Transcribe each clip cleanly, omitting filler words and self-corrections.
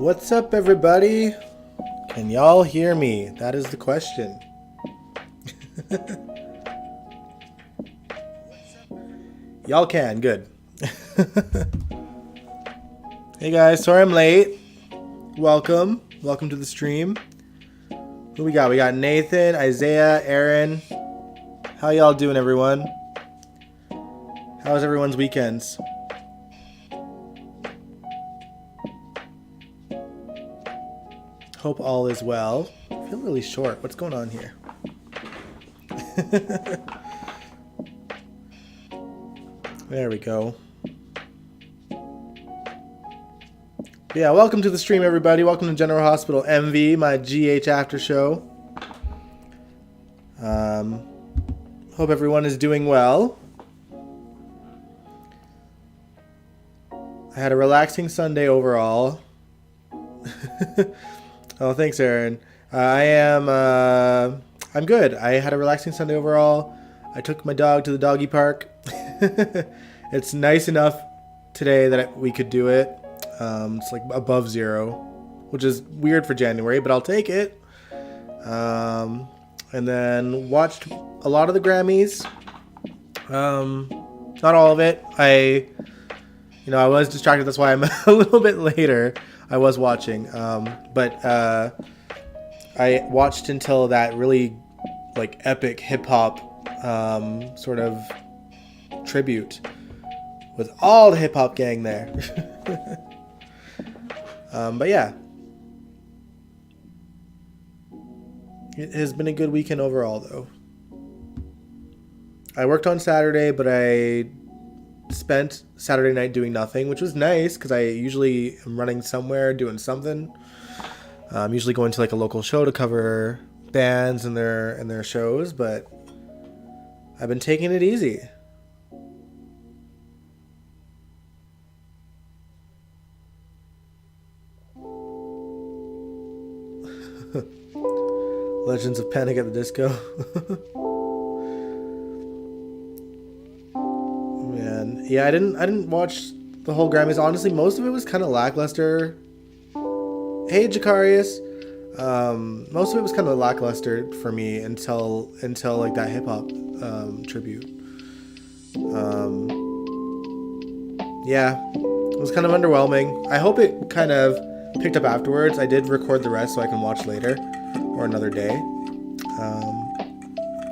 What's up, everybody? Can y'all hear me? That is the question. Y'all can, good. Hey guys, sorry I'm late. Welcome to the stream. Who we got? We got Nathan, Isaiah, Aaron. How y'all doing, everyone? How was everyone's weekends? Hope all is well. I feel really short. What's going on here? There we go. Yeah, welcome to the stream, everybody. Welcome to General Hospital MV, my GH after show. Hope everyone is doing well. I had a relaxing Sunday overall. Oh, thanks, Aaron. I'm good. I had a relaxing Sunday overall. I took my dog to the doggy park. It's nice enough today that we could do it. It's like above zero, which is weird for January, but I'll take it. And then watched a lot of the Grammys. Not all of it. I was distracted. That's why I'm a little bit later. I was watching, but I watched until that really like epic hip hop sort of tribute with all the hip hop gang there. But yeah, it has been a good weekend overall, though. I worked on Saturday, but I spent Saturday night doing nothing, which was nice because I usually am running somewhere doing something. I'm usually going to like a local show to cover bands and their shows, but I've been taking it easy. Legends of Panic at the Disco. Man, yeah, I didn't watch the whole Grammys. Honestly, most of it was kind of lackluster. Hey, Jacarius. Most of it was kind of lackluster for me until like that hip hop tribute. Yeah, it was kind of underwhelming. I hope it kind of picked up afterwards. I did record the rest so I can watch later or another day.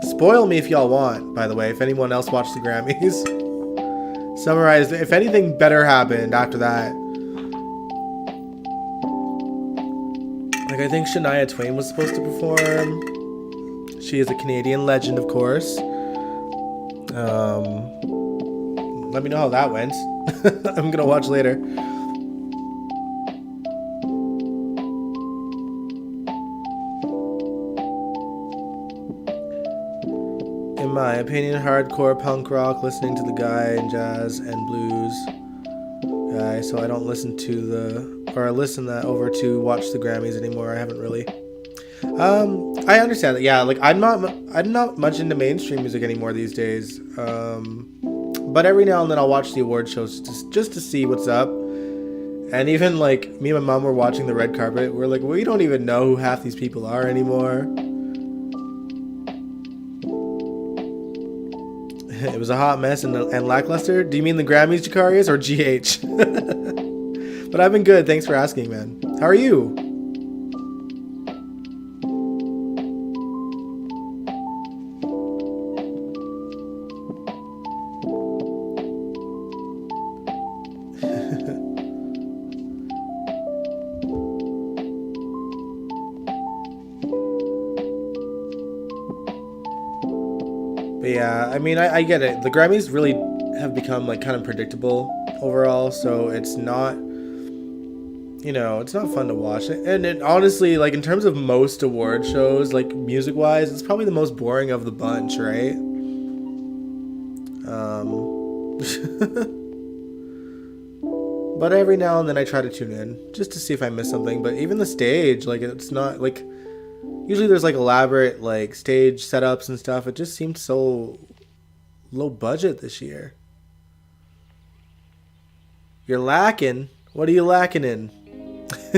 Spoil me if y'all want, by the way, if anyone else watched the Grammys. Summarize if anything better happened after that. Like, I think Shania Twain was supposed to perform. She is a Canadian legend, of course. Let me know how that went. I'm gonna watch later. In my opinion, hardcore punk rock, listening to the guy in jazz and blues guy, so I don't listen that over to watch the Grammys anymore. I haven't really. I understand that. Yeah, like I'm not much into mainstream music anymore these days. But every now and then I'll watch the award shows just to see what's up. And even like me and my mom were watching the red carpet. We're like, we don't even know who half these people are anymore. It was a hot mess and lackluster. Do you mean the Grammys, Jacarius, or GH? But I've been good. Thanks for asking, man. How are you? Yeah, I mean, I get it. The Grammys really have become like kind of predictable overall, so it's not, it's not fun to watch. And it honestly, like in terms of most award shows, like music wise, it's probably the most boring of the bunch, right? But every now and then I try to tune in just to see if I miss something. But even the stage, like it's not like. Usually there's like elaborate like stage setups and stuff. It just seemed so low budget this year. You're lacking? What are you lacking in? Man,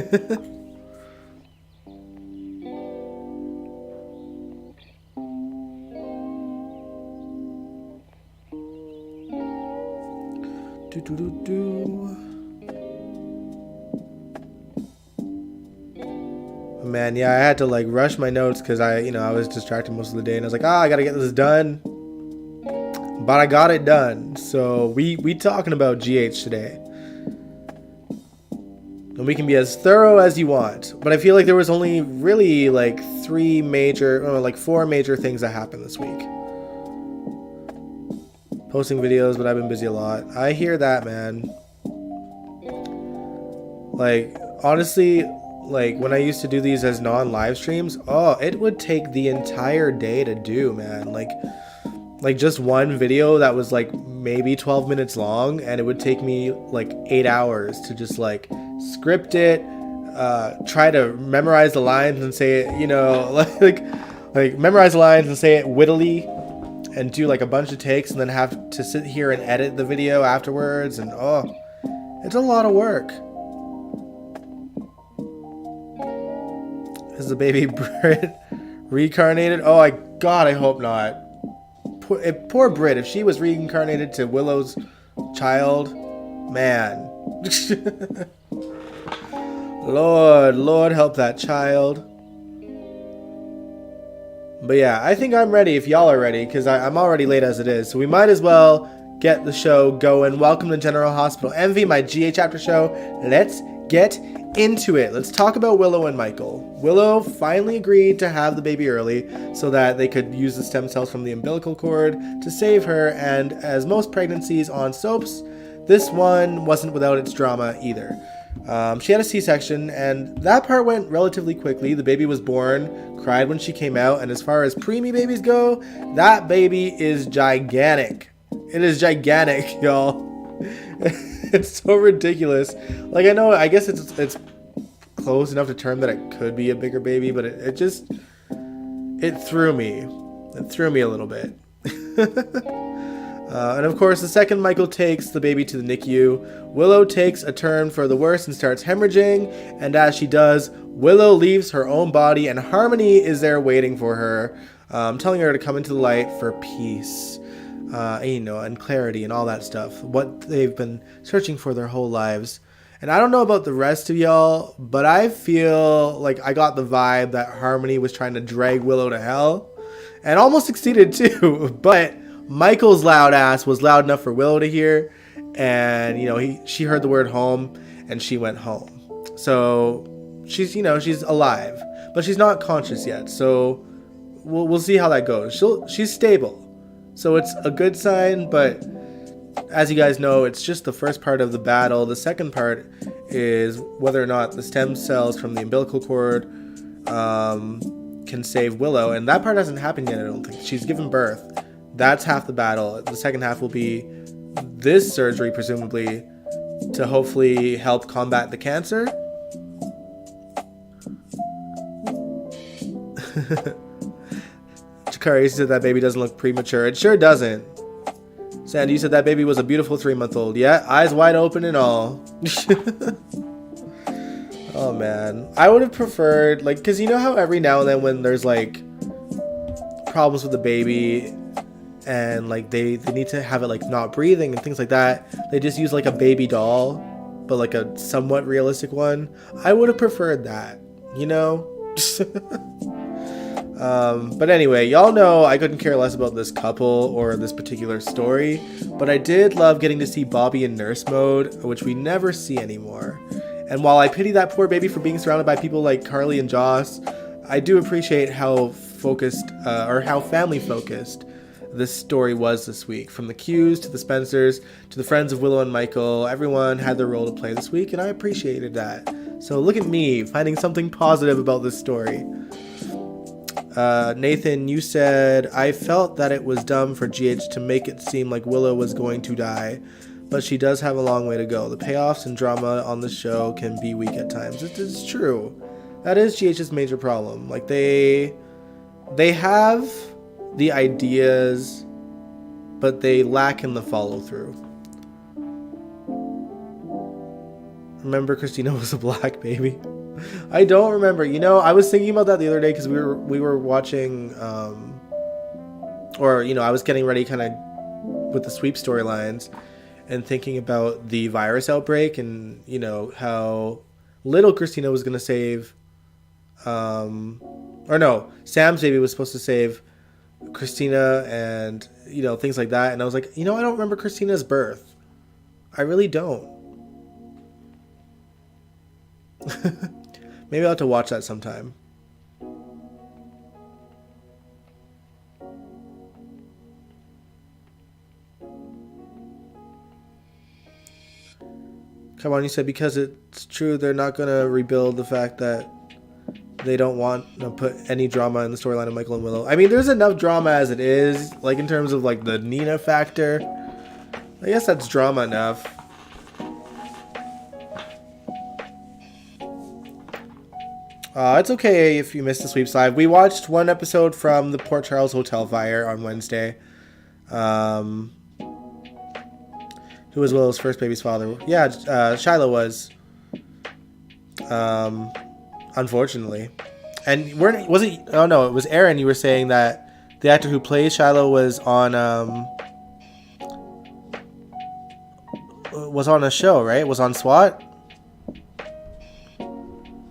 yeah, I had to like rush my notes because I was distracted most of the day, and I was like, I gotta get this done. But I got it done. So we talking about GH today. And we can be as thorough as you want. But I feel like there was only really like four major things that happened this week. Posting videos, but I've been busy a lot. I hear that, man. Like, honestly, like when I used to do these as non-live streams, it would take the entire day to do, man. Like just one video that was like maybe 12 minutes long, and it would take me like 8 hours to just like script it, try to memorize the lines and say it, like memorize the lines and say it wittily, and do like a bunch of takes, and then have to sit here and edit the video afterwards, and it's a lot of work. Is the baby Brit reincarnated? Oh my god, I hope not. Poor Brit, if she was reincarnated to Willow's child, man. Lord help that child. But yeah, I think I'm ready if y'all are ready, because I'm already late as it is. So we might as well get the show going. Welcome to General Hospital Envy, my GH after show. Let's get into it. Let's talk about Willow and Michael. Willow finally agreed to have the baby early so that they could use the stem cells from the umbilical cord to save her, and as most pregnancies on soaps, this one wasn't without its drama either. She had a C-section, and that part went relatively quickly. The baby was born, cried when she came out, and as far as preemie babies go, that baby is gigantic. It is gigantic, y'all. It's so ridiculous. Like, I guess it's close enough to term that it could be a bigger baby, but it threw me. It threw me a little bit. And of course, the second Michael takes the baby to the NICU, Willow takes a turn for the worse and starts hemorrhaging, and as she does, Willow leaves her own body, and Harmony is there waiting for her, telling her to come into the light for peace. And clarity and all that stuff, what they've been searching for their whole lives. And I don't know about the rest of y'all, but I feel like I got the vibe that Harmony was trying to drag Willow to hell, and almost succeeded too. But Michael's loud ass was loud enough for Willow to hear, and she heard the word home, and she went home. So she's alive, but she's not conscious yet. So we'll see how that goes. She's stable. So it's a good sign, but as you guys know, it's just the first part of the battle. The second part is whether or not the stem cells from the umbilical cord can save Willow, and that part hasn't happened yet, I don't think. She's given birth. That's half the battle. The second half will be this surgery, presumably, to hopefully help combat the cancer. Jakari said that baby doesn't look premature. It sure doesn't. Sandy, you said that baby was a beautiful 3-month-old. Yeah, eyes wide open and all. Oh man, I would have preferred, like, because you know how every now and then when there's like problems with the baby and like they need to have it like not breathing and things like that, they just use like a baby doll, but like a somewhat realistic one. I would have preferred that, But anyway, y'all know I couldn't care less about this couple or this particular story, but I did love getting to see Bobby in nurse mode, which we never see anymore. And while I pity that poor baby for being surrounded by people like Carly and Joss, I do appreciate how focused, or how family focused this story was this week. From the Qs to the Spencers to the friends of Willow and Michael, everyone had their role to play this week, and I appreciated that. So look at me, finding something positive about this story. Nathan, you said, I felt that it was dumb for GH to make it seem like Willow was going to die, but she does have a long way to go. The payoffs and drama on the show can be weak at times. It's true. That is GH's major problem. Like, they have the ideas, but they lack in the follow-through. remember Christina was a black baby. I don't remember. You know, I was thinking about that the other day because we were watching, or, you know, I was getting ready kind of with the sweep storylines and thinking about the virus outbreak and, you know, how little Christina was going to save, or no, Sam's baby was supposed to save Christina and, you know, things like that. And I was like, you know, I don't remember Christina's birth. I really don't. Maybe I'll have to watch that sometime. Come on, you said because it's true they're not going to rebuild the fact that they don't want to put any drama in the storyline of Michael and Willow. I mean, there's enough drama as it is, like in terms of like the Nina factor. I guess that's drama enough. It's okay if you missed the sweeps live. We watched one episode from the Port Charles Hotel fire on Wednesday. Who was Willow's first baby's father? Yeah, Shiloh was. Unfortunately. And was it? Oh no, it was Aaron. You were saying that the actor who plays Shiloh was on a show, right? Was on SWAT.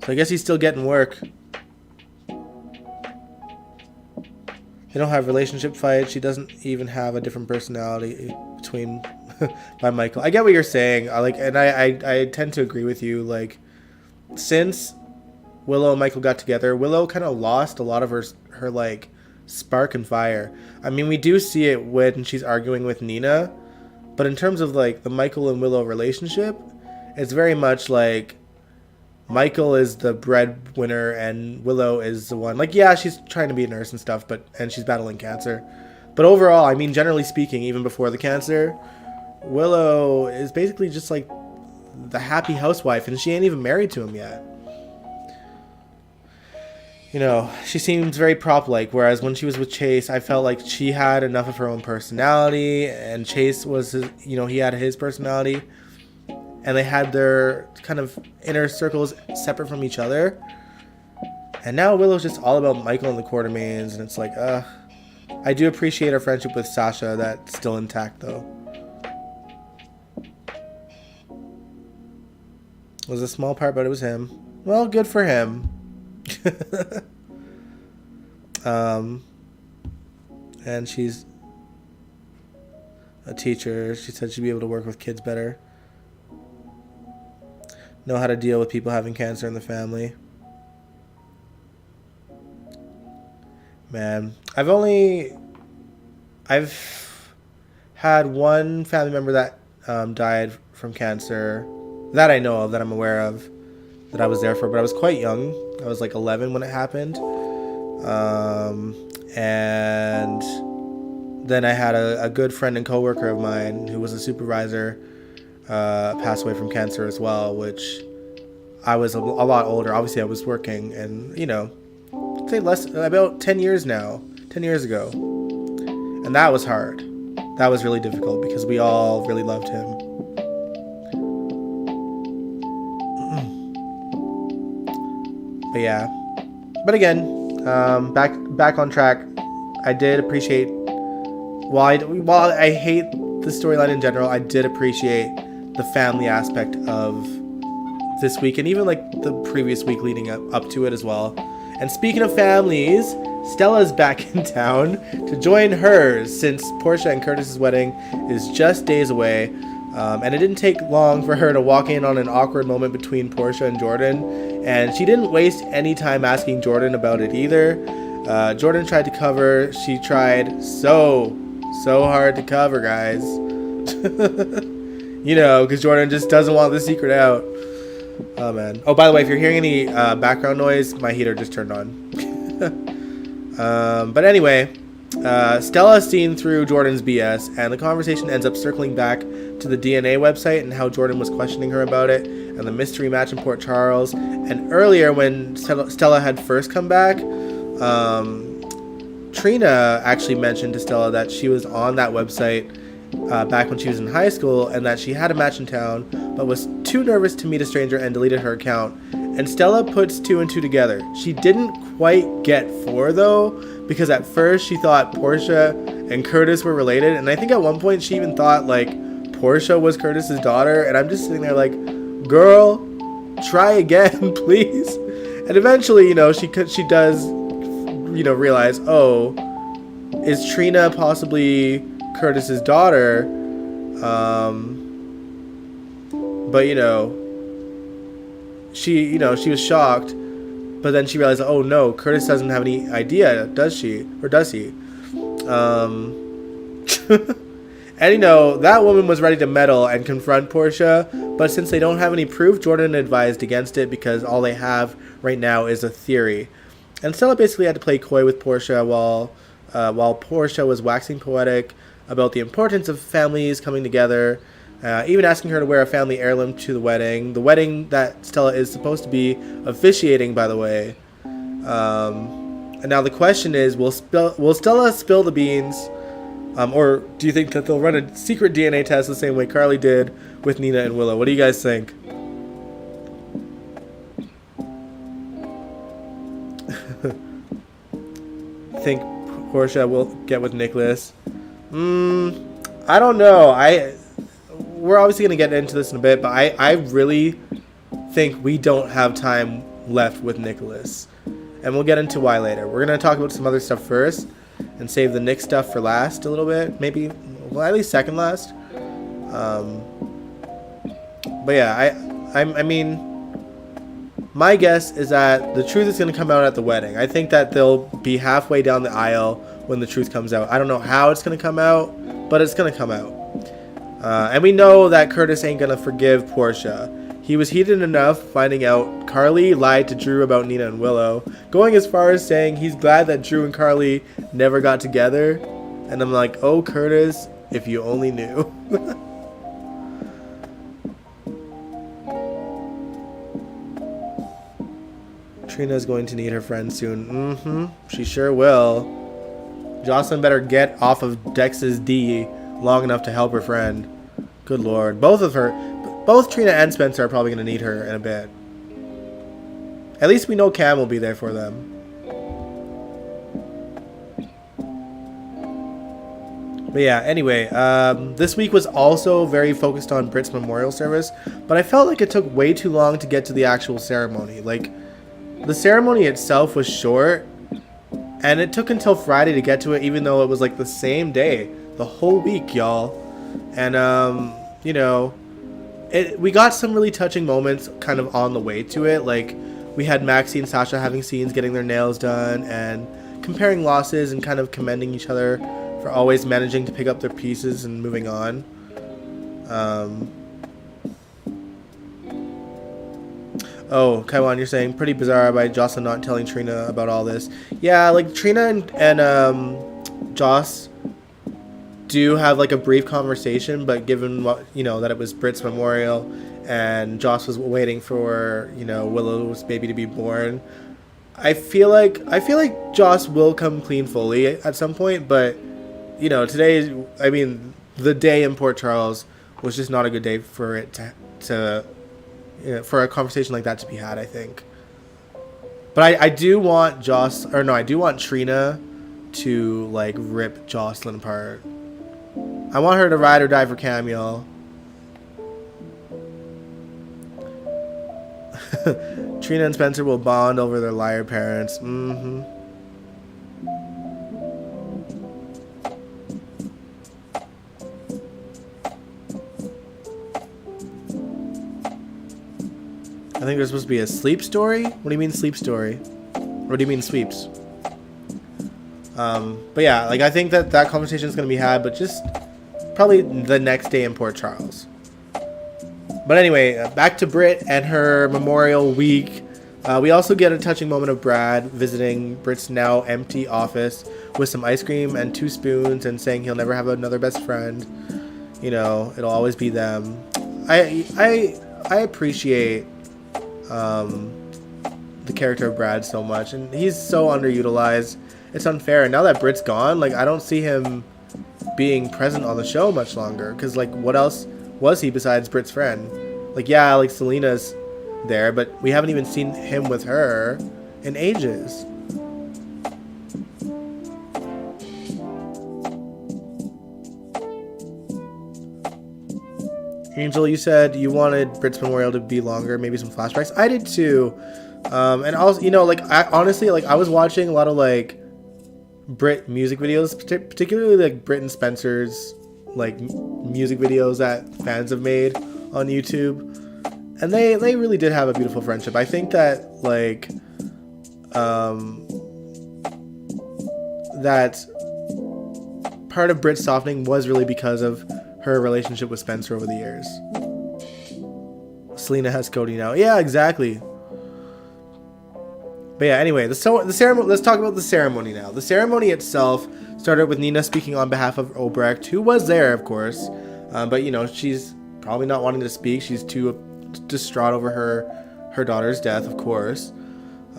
So I guess he's still getting work. They don't have relationship fights. She doesn't even have a different personality between by Michael. I get what you're saying. I tend to agree with you. Like, since Willow and Michael got together, Willow kind of lost a lot of her like spark and fire. I mean, we do see it when she's arguing with Nina, but in terms of like the Michael and Willow relationship, it's very much like Michael is the breadwinner and Willow is the one, like, yeah, she's trying to be a nurse and stuff, and she's battling cancer. But overall, I mean, generally speaking, even before the cancer, Willow is basically just like the happy housewife, and she ain't even married to him yet. You know, she seems very prop-like, whereas when she was with Chase, I felt like she had enough of her own personality, and Chase was, he had his personality, and they had their kind of inner circles separate from each other. And now Willow's just all about Michael and the Quartermains, and it's like, I do appreciate our friendship with Sasha. That's still intact, though. It was a small part, but it was him. Well, good for him. And she's a teacher. She said she'd be able to work with kids better. Know how to deal with people having cancer in the family. Man, I've had one family member that died from cancer that I know of, that I'm aware of, that I was there for, but I was quite young. I was like 11 when it happened. And then I had a good friend and coworker of mine who was a supervisor pass away from cancer as well, which I was a lot older. Obviously, I was working, and, I'd say about 10 years now, 10 years ago. And that was hard. That was really difficult because we all really loved him. But yeah. But again, back on track. I did appreciate, while I hate the storyline in general, I did appreciate the family aspect of this week, and even like the previous week leading up to it as well. And speaking of families, Stella's back in town to join hers, since Portia and Curtis's wedding is just days away. And it didn't take long for her to walk in on an awkward moment between Portia and Jordan, and she didn't waste any time asking Jordan about it either. Jordan tried to cover. She tried so hard to cover, guys. Because Jordan just doesn't want the secret out. Oh, man. Oh, by the way, if you're hearing any background noise, my heater just turned on. But anyway, Stella is seen through Jordan's BS, and the conversation ends up circling back to the DNA website and how Jordan was questioning her about it, and the mystery match in Port Charles. And earlier, when Stella had first come back, Trina actually mentioned to Stella that she was on that website back when she was in high school, and that she had a match in town, but was too nervous to meet a stranger and deleted her account. And Stella puts 2 and 2 together. She didn't quite get 4 though, because at first she thought Portia and Curtis were related, and I think at one point she even thought like Portia was Curtis's daughter, and I'm just sitting there like, girl, try again, please. And eventually, you know, she does, you know, realize, oh, is Trina possibly Curtis's daughter? But you know, she was shocked, but then she realized, oh no, Curtis doesn't have any idea, does she? Or does he? And you know, that woman was ready to meddle and confront Portia, but since they don't have any proof, Jordan advised against it because all they have right now is a theory. And Stella basically had to play coy with Portia while Portia was waxing poetic about the importance of families coming together, even asking her to wear a family heirloom to the wedding that Stella is supposed to be officiating, by the way. And now the question is, will Stella spill the beans? Or do you think that they'll run a secret DNA test the same way Carly did with Nina and Willow? What do you guys think? Think Portia will get with Nikolas? I don't know. We're obviously going to get into this in a bit, but I really think we don't have time left with Nikolas. And we'll get into why later. We're going to talk about some other stuff first and save the Nick stuff for last a little bit. Maybe, well, at least second last. But yeah, I mean, my guess is that the truth is going to come out at the wedding. I think that they'll be halfway down the aisle when the truth comes out. I don't know how it's going to come out, but it's going to come out. And we know that Curtis ain't going to forgive Portia. He was heated enough finding out Carly lied to Drew about Nina and Willow, going as far as saying he's glad that Drew and Carly never got together. And I'm like, oh, Curtis, if you only knew. Trina's going to need her friend soon. She sure will. Jocelyn better get off of Dex's D long enough to help her friend. Good lord. Both Trina and Spencer are probably going to need her in a bit. At least we know Cam will be there for them. But yeah, anyway, this week was also very focused on Britt's memorial service, but I felt like it took way too long to get to the actual ceremony. Like, the ceremony itself was short, and it took until Friday to get to it, even though it was like the same day, the whole week, y'all. And, you know, we got some really touching moments kind of on the way to it. Like, we had Maxie and Sasha having scenes getting their nails done and comparing losses and kind of commending each other for always managing to pick up their pieces and moving on. Oh, Kaiwan, you're saying pretty bizarre by Jocelyn not telling Trina about all this. Yeah, like Trina and Joss do have like a brief conversation, but given what, you know, that it was Britt's memorial and Joss was waiting for, you know, Willow's baby to be born, I feel like Joss will come clean fully at some point, but you know, today, I mean, the day in Port Charles was just not a good day for it to you know, for a conversation like that to be had, I think. But I do want I do want Trina to like rip Jocelyn apart. I want her to ride or die for Cam, y'all. Trina and Spencer will bond over their liar parents. I think there's supposed to be a sleep story. What do you mean sleep story? Or do you mean sweeps? But yeah, like I think that conversation is going to be had, but just probably the next day in Port Charles. But anyway, back to Britt and her memorial week. We also get a touching moment of Brad visiting Britt's now empty office with some ice cream and 2 spoons and saying he'll never have another best friend. You know, it'll always be them. I appreciate the character of Brad so much, and he's so underutilized. It's unfair. And now that Britt's gone, like I don't see him being present on the show much longer. Because, like, what else was he besides Britt's friend? Like, yeah, like, Selena's there, but we haven't even seen him with her in ages. Angel, you said you wanted Britt's memorial to be longer, maybe some flashbacks. I did too. And also, you know, like, honestly, like, I was watching a lot of, like, Brit music videos, particularly, like, Brit and Spencer's, like, music videos that fans have made on YouTube. And they really did have a beautiful friendship. I think that, like, that part of Brit's softening was really because of her relationship with Spencer over the years. Selena has Cody now. Yeah, exactly. But yeah, anyway, the ceremony. Let's talk about the ceremony now. The ceremony itself started with Nina speaking on behalf of Obrecht, who was there, of course. But, you know, she's probably not wanting to speak. She's too distraught over her daughter's death, of course.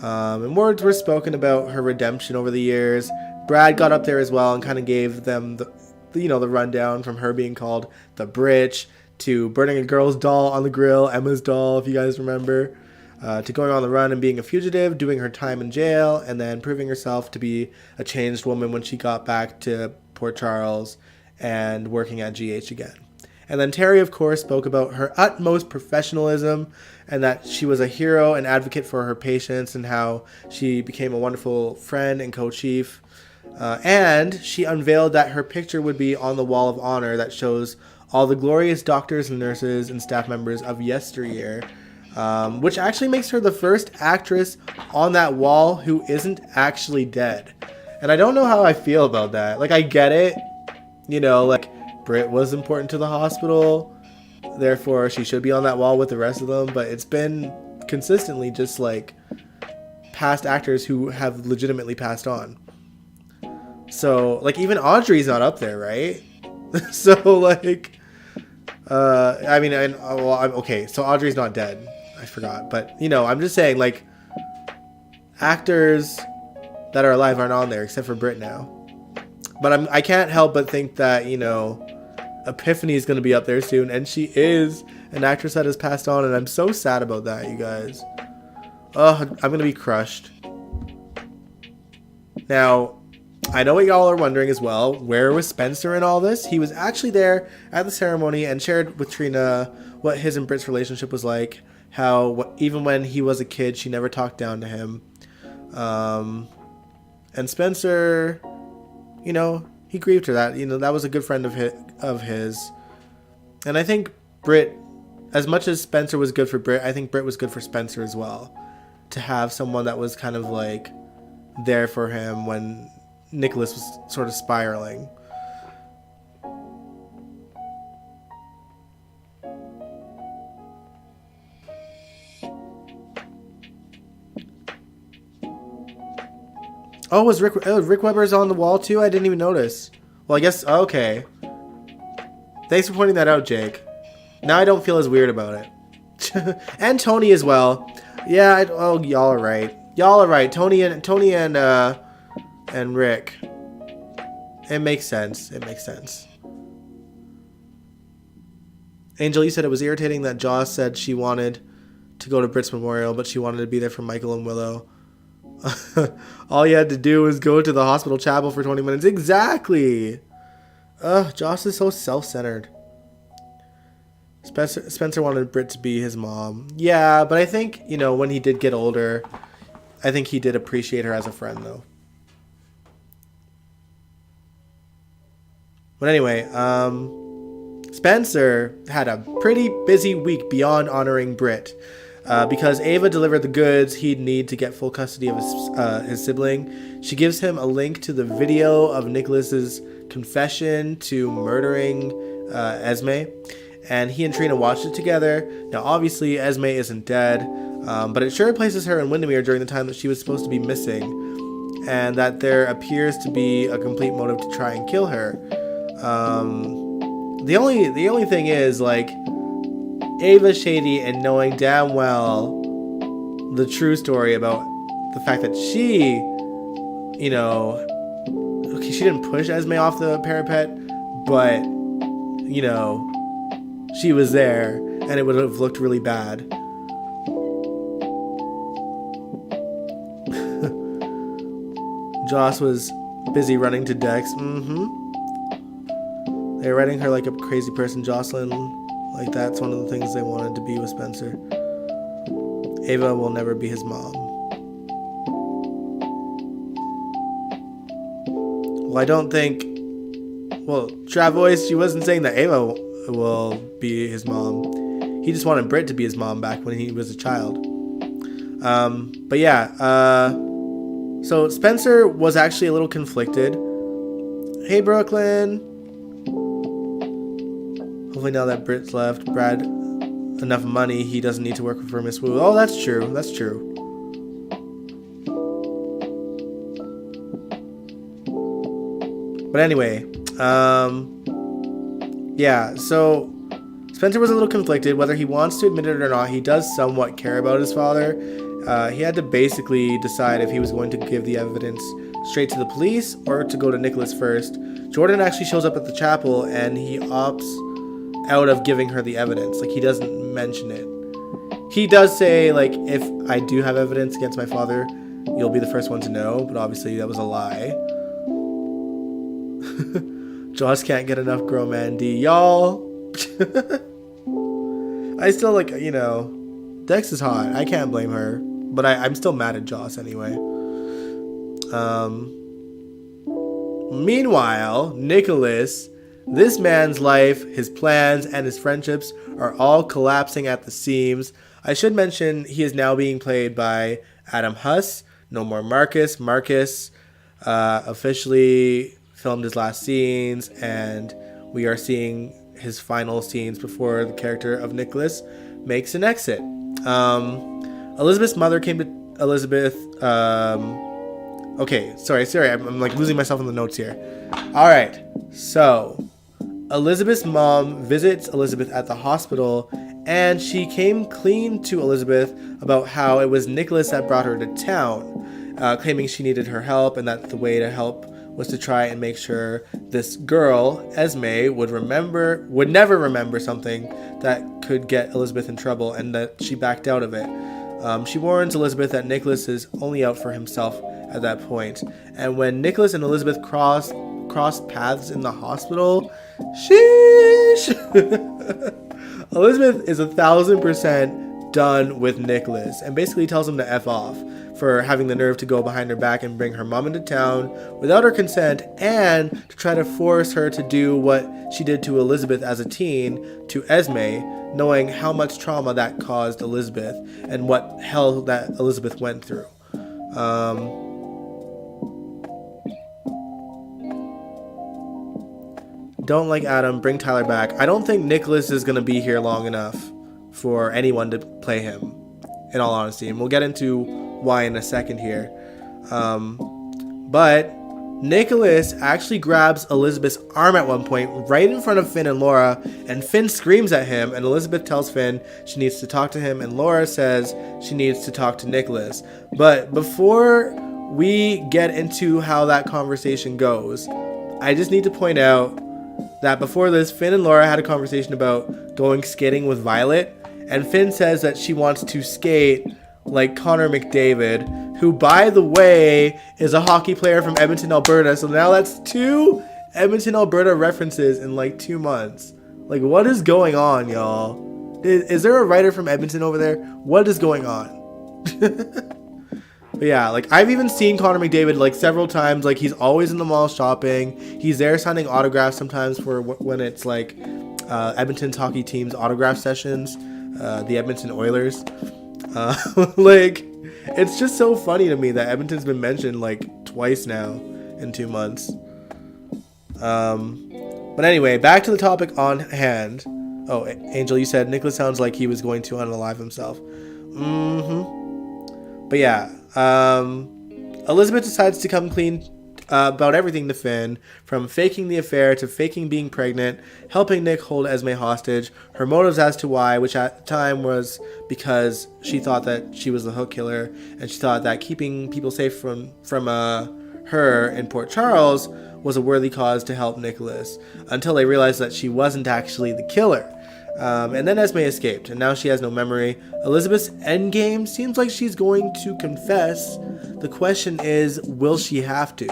And words were spoken about her redemption over the years. Brad got up there as well and kind of gave them the rundown, from her being called the Britch to burning a girl's doll on the grill, Emma's doll, if you guys remember, to going on the run and being a fugitive, doing her time in jail, and then proving herself to be a changed woman when she got back to Port Charles and working at GH again. And then Terry, of course, spoke about her utmost professionalism and that she was a hero and advocate for her patients and how she became a wonderful friend and co-chief. And she unveiled that her picture would be on the wall of honor that shows all the glorious doctors and nurses and staff members of yesteryear, which actually makes her the first actress on that wall who isn't actually dead. And I don't know how I feel about that. Like, I get it, you know, like, Britt was important to the hospital, therefore she should be on that wall with the rest of them, but it's been consistently just, like, past actors who have legitimately passed on. So, like, even Audrey's not up there, right? So, like, I mean, okay, so Audrey's not dead. I forgot. But, you know, I'm just saying, like, actors that are alive aren't on there, except for Britt now. But I can't help but think that, you know, Epiphany is going to be up there soon, and she is an actress that has passed on, and I'm so sad about that, you guys. Oh, I'm going to be crushed. Now, I know what y'all are wondering as well. Where was Spencer in all this? He was actually there at the ceremony and shared with Trina what his and Britt's relationship was like. How even when he was a kid, she never talked down to him. And Spencer, you know, he grieved her. That, you know, that was a good friend of his. And I think Britt, as much as Spencer was good for Britt, I think Britt was good for Spencer as well. To have someone that was kind of like there for him when Nikolas was sort of spiraling. Oh, was Rick Weber's on the wall too? I didn't even notice. Well, I guess, okay. Thanks for pointing that out, Jake. Now I don't feel as weird about it. And Tony as well. Yeah, y'all are right. Y'all are right. Tony and Rick. It makes sense. It makes sense. Angel, you said it was irritating that Joss said she wanted to go to Britt's memorial, but she wanted to be there for Michael and Willow. All you had to do was go to the hospital chapel for 20 minutes. Exactly. Joss is so self-centered. Spencer wanted Britt to be his mom. Yeah, but I think, you know, when he did get older, I think he did appreciate her as a friend, though. But anyway, Spencer had a pretty busy week beyond honoring Britt. Because Ava delivered the goods he'd need to get full custody of his sibling. She gives him a link to the video of Nikolas's confession to murdering Esme. And he and Trina watched it together. Now, obviously, Esme isn't dead. But it sure places her in Windermere during the time that she was supposed to be missing. And that there appears to be a complete motive to try and kill her. The only thing is, like, Ava's shady, and knowing damn well the true story about the fact that she, you know, okay, she didn't push Esme off the parapet, but, you know, she was there, and it would have looked really bad. Joss was busy running to Dex. They were writing her like a crazy person, Jocelyn. Like, that's one of the things they wanted to be with Spencer. Ava will never be his mom. Well, I don't think... Well, Travois, she wasn't saying that Ava will be his mom. He just wanted Britt to be his mom back when he was a child. But yeah, so Spencer was actually a little conflicted. Hey, Brooklyn. Hopefully now that Britt's left, Brad enough money, he doesn't need to work for Miss Wu. Oh, that's true. That's true. But anyway, yeah, so Spencer was a little conflicted whether he wants to admit it or not. He does somewhat care about his father. He had to basically decide if he was going to give the evidence straight to the police or to go to Nikolas first. Jordan actually shows up at the chapel and he opts out of giving her the evidence. Like, he doesn't mention it. He does say, like, if I do have evidence against my father, you'll be the first one to know, but obviously that was a lie. Joss can't get enough Girl Man D. Y'all. I still, like, you know, Dex is hot. I can't blame her. But I'm still mad at Joss anyway. Meanwhile, Nikolas, this man's life, his plans, and his friendships are all collapsing at the seams. I should mention he is now being played by Adam Huss. No more Marcus. Marcus officially filmed his last scenes, and we are seeing his final scenes before the character of Nikolas makes an exit. Elizabeth's mother came to Elizabeth. Okay, sorry, I'm like losing myself in the notes here. All right, so Elizabeth's mom visits Elizabeth at the hospital, and she came clean to Elizabeth about how it was Nikolas that brought her to town, claiming she needed her help and that the way to help was to try and make sure this girl, Esme, would never remember something that could get Elizabeth in trouble, and that she backed out of it. She warns Elizabeth that Nikolas is only out for himself at that point. And when Nikolas and Elizabeth cross paths in the hospital, sheesh! Elizabeth is 1,000% done with Nikolas and basically tells him to F off for having the nerve to go behind her back and bring her mom into town without her consent, and to try to force her to do what she did to Elizabeth as a teen to Esme, knowing how much trauma that caused Elizabeth and what hell that Elizabeth went through. Don't like Adam, bring Tyler back. I don't think Nikolas is going to be here long enough for anyone to play him, in all honesty. And we'll get into why in a second here. But Nikolas actually grabs Elizabeth's arm at one point right in front of Finn and Laura, and Finn screams at him, and Elizabeth tells Finn she needs to talk to him, and Laura says she needs to talk to Nikolas. But before we get into how that conversation goes, I just need to point out that before this, Finn and Laura had a conversation about going skating with Violet, and Finn says that she wants to skate like Connor McDavid, who, by the way, is a hockey player from Edmonton, Alberta. So now that's 2 Edmonton, Alberta references in like 2 months. Like, what is going on, y'all? Is there a writer from Edmonton over there? What is going on? But yeah, like, I've even seen Connor McDavid like several times. Like, he's always in the mall shopping. He's there signing autographs sometimes for when it's like Edmonton's hockey team's autograph sessions, the Edmonton Oilers. Like, it's just so funny to me that Edmonton's been mentioned like twice now in 2 months. But anyway, back to the topic on hand. Oh, Angel, you said Nikolas sounds like he was going to unalive himself. But yeah, Elizabeth decides to come clean about everything to Finn, from faking the affair to faking being pregnant, helping Nick hold Esme hostage, her motives as to why, which at the time was because she thought that she was the hook killer, and she thought that keeping people safe from her in Port Charles was a worthy cause to help Nikolas, until they realized that she wasn't actually the killer. And then Esme escaped, and now she has no memory. Elizabeth's endgame seems like she's going to confess. The question is, will she have to?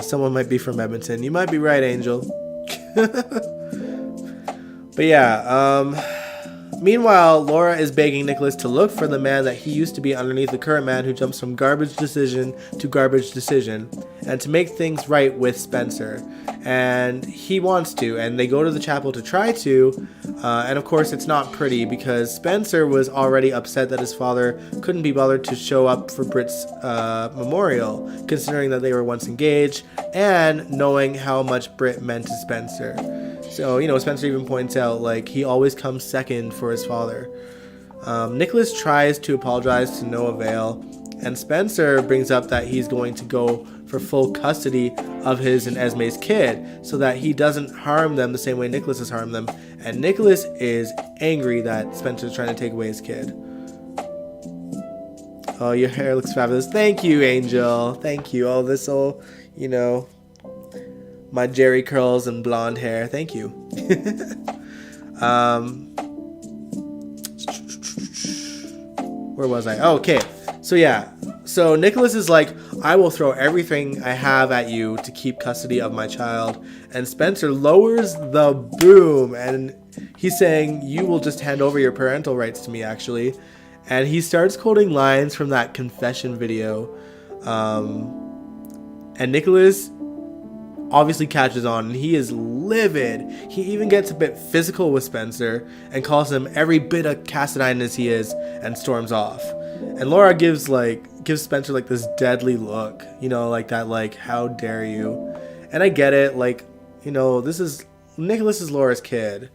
Someone might be from Edmonton. You might be right, Angel. But yeah, meanwhile, Laura is begging Nikolas to look for the man that he used to be underneath the current man who jumps from garbage decision to garbage decision, and to make things right with Spencer. And he wants to, and they go to the chapel to try to, and of course it's not pretty because Spencer was already upset that his father couldn't be bothered to show up for Britt's memorial, considering that they were once engaged, and knowing how much Britt meant to Spencer. So, you know, Spencer even points out, like, he always comes second for his father. Nikolas tries to apologize to no avail, and Spencer brings up that he's going to go for full custody of his and Esme's kid so that he doesn't harm them the same way Nikolas has harmed them. And Nikolas is angry that Spencer's trying to take away his kid. Oh, your hair looks fabulous. Thank you, Angel. Thank you. Oh, this whole, you know, my Jerry curls and blonde hair. Thank you. Where was I? Oh, okay. So yeah. So Nikolas is like, I will throw everything I have at you to keep custody of my child. And Spencer lowers the boom and he's saying, you will just hand over your parental rights to me, actually. And he starts quoting lines from that confession video. And Nikolas obviously catches on, and he is livid. He even gets a bit physical with Spencer and calls him every bit of Cassadine as he is, and storms off. And Laura gives Spencer like this deadly look, you know, like that, like, how dare you? And I get it, like, you know, Nikolas is Laura's kid,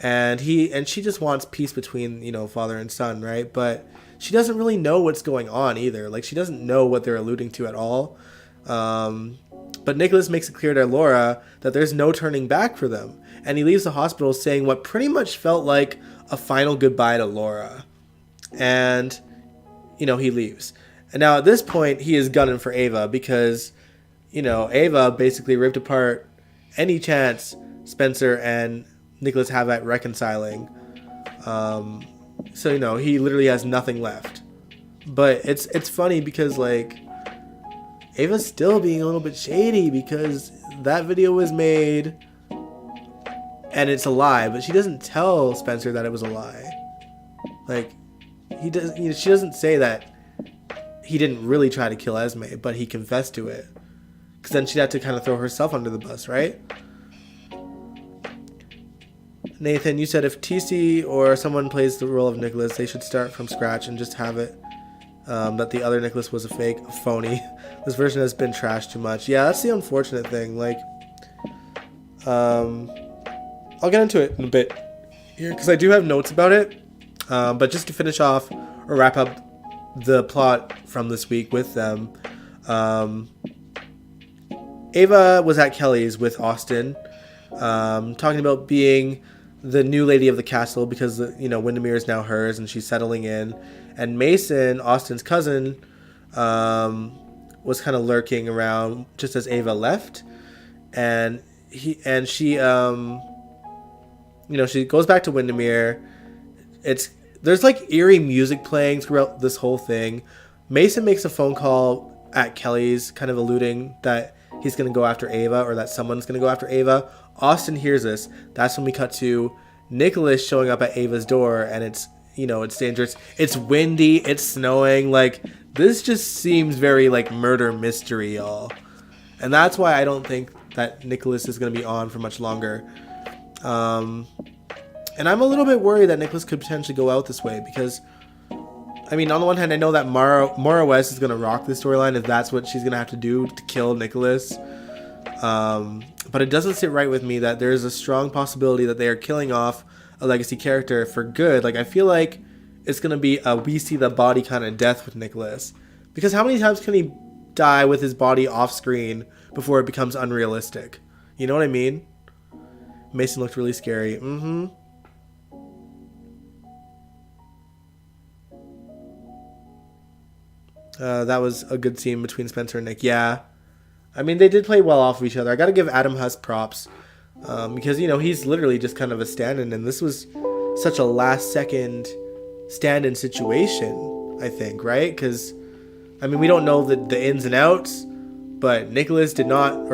and she just wants peace between, you know, father and son, right? But she doesn't really know what's going on either. Like, she doesn't know what they're alluding to at all. But Nikolas makes it clear to Laura that there's no turning back for them. And he leaves the hospital saying what pretty much felt like a final goodbye to Laura. And, you know, he leaves. And now at this point, he is gunning for Ava because, you know, Ava basically ripped apart any chance Spencer and Nikolas have at reconciling. So, you know, he literally has nothing left. But it's funny because, like, Ava's still being a little bit shady because that video was made and it's a lie, but she doesn't tell Spencer that it was a lie. Like, she doesn't say that he didn't really try to kill Esme, but he confessed to it. Because then she'd have to kind of throw herself under the bus, right? Nathan, you said if TC or someone plays the role of Nikolas, they should start from scratch and just have it. That the other Nikolas was a fake, a phony. This version has been trashed too much. Yeah, that's the unfortunate thing. Like, I'll get into it in a bit here because I do have notes about it. But just to finish off or wrap up the plot from this week with them, Ava was at Kelly's with Austin, talking about being the new lady of the castle because, you know, Windermere is now hers and she's settling in. And Mason, Austin's cousin, was kind of lurking around just as Ava left, and she goes back to Windermere. There's like eerie music playing throughout this whole thing. Mason makes a phone call at Kelly's, kind of alluding that he's going to go after Ava, or that someone's going to go after Ava. Austin hears this. That's when we cut to Nikolas showing up at Ava's door, and it's dangerous. It's windy. It's snowing. Like, this just seems very like murder mystery, y'all. And that's why I don't think that Nikolas is going to be on for much longer. And I'm a little bit worried that Nikolas could potentially go out this way because, I mean, on the one hand, I know that Maura West is going to rock the storyline if that's what she's going to have to do to kill Nikolas. But it doesn't sit right with me that there's a strong possibility that they are killing off a legacy character for good. Like, I feel like it's going to be a we see the body kind of death with Nikolas. Because how many times can he die with his body off screen before it becomes unrealistic? You know what I mean? Mason looked really scary. That was a good scene between Spencer and Nick. Yeah. I mean, they did play well off of each other. I got to give Adam Huss props. Because, he's literally just kind of a stand-in. And this was such a last-second stand-in situation, I think, right? Because, I mean, we don't know the ins and outs. But Nikolas did not,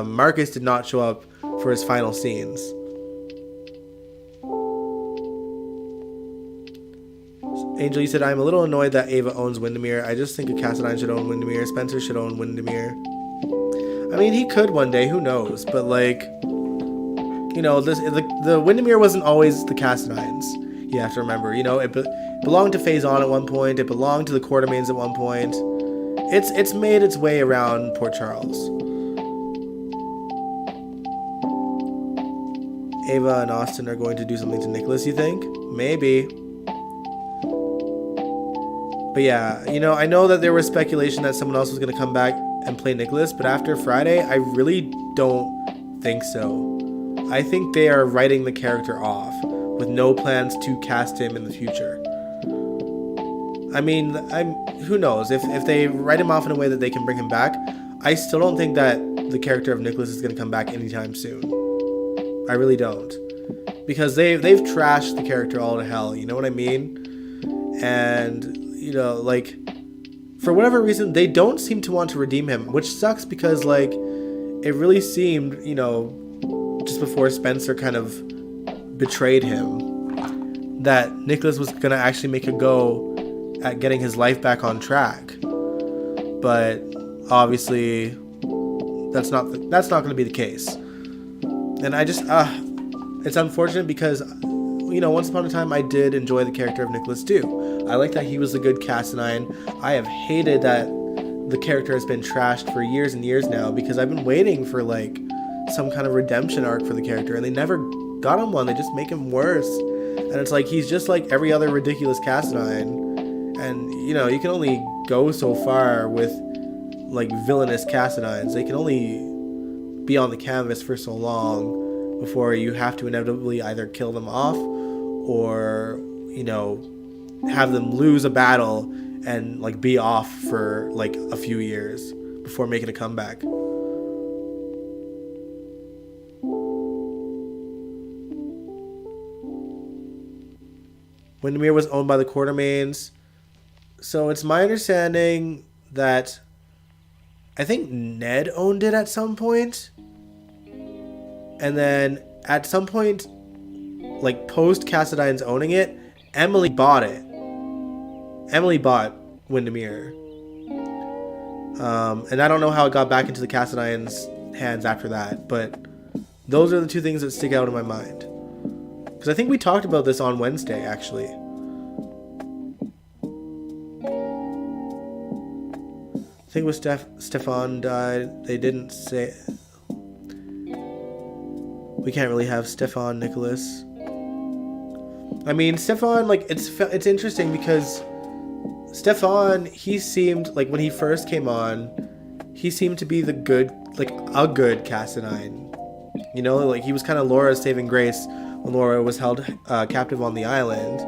Marcus did not show up for his final scenes. Angel, you said, I'm a little annoyed that Ava owns Windermere. I just think a Cassadine should own Windermere. Spencer should own Windermere. I mean, he could one day. Who knows? But, the Windermere wasn't always the Cassadines. You have to remember. It belonged to Faison at one point. It belonged to the Quartermains at one point. It's made its way around Port Charles. Ava and Austin are going to do something to Nikolas, you think? Maybe. But yeah, I know that there was speculation that someone else was going to come back and play Nikolas, but after Friday, I really don't think so. I think they are writing the character off with no plans to cast him in the future. I mean, who knows? If they write him off in a way that they can bring him back, I still don't think that the character of Nikolas is going to come back anytime soon. I really don't. Because they've trashed the character all to hell, you know what I mean? And, for whatever reason, they don't seem to want to redeem him, which sucks because, it really seemed, just before Spencer kind of betrayed him, that Nikolas was going to actually make a go at getting his life back on track. But obviously that's not going to be the case. And I just it's unfortunate because once upon a time I did enjoy the character of Nikolas too. I like that he was a good Cassadine. I have hated that the character has been trashed for years and years now because I've been waiting for some kind of redemption arc for the character and they never got him one. They just make him worse. And it's he's just like every other ridiculous Cassadine. And, you can only go so far with, villainous Cassadines. They can only be on the canvas for so long before you have to inevitably either kill them off or, have them lose a battle and, be off for, a few years before making a comeback. Windermere was owned by the Quartermains. So it's my understanding that I think Ned owned it at some point. And then at some point, post Cassadines owning it, Emily bought it. Emily bought Windermere. And I don't know how it got back into the Cassadines' hands after that. But those are the two things that stick out in my mind. Because I think we talked about this on Wednesday, actually. I think when Stefan died, they didn't say... We can't really have Stefan Nikolas. I mean, Stefan, it's interesting because Stefan, he seemed, when he first came on, he seemed to be the good, a good Cassadine. He was kind of Laura's saving grace when Laura was held captive on the island.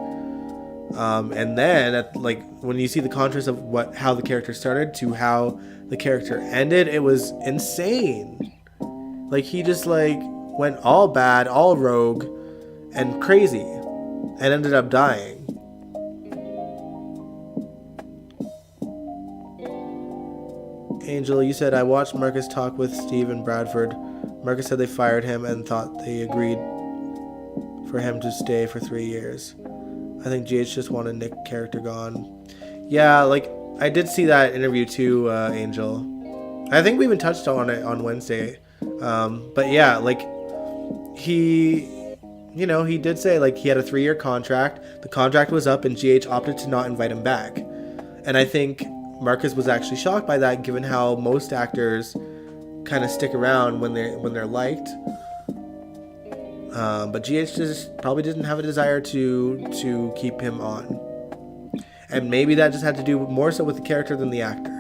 And then, when you see the contrast of how the character started to how the character ended, it was insane. He just, went all bad, all rogue, and crazy, and ended up dying. Angel, you said, I watched Marcus talk with Steve and Bradford. Marcus said they fired him and thought they agreed for him to stay for 3 years. I think GH just wanted Nick character gone. Yeah, I did see that interview too, Angel. I think we even touched on it on Wednesday. But yeah, he did say he had a 3-year contract. The contract was up and GH opted to not invite him back. And I think Marcus was actually shocked by that, given how most actors kind of stick around when they're liked. But GH just probably didn't have a desire to keep him on. And maybe that just had to do more so with the character than the actor.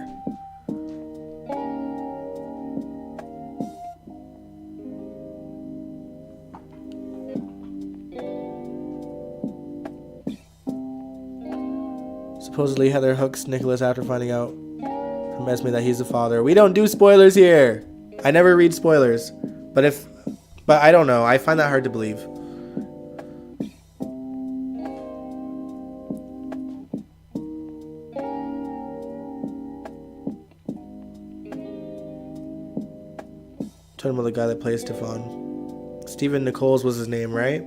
Supposedly Heather hooks Nikolas after finding out from Esme that he's the father. We don't do spoilers here. I never read spoilers. But I don't know. I find that hard to believe. Talking about the guy that plays Stefan. Stephen Nichols was his name, right?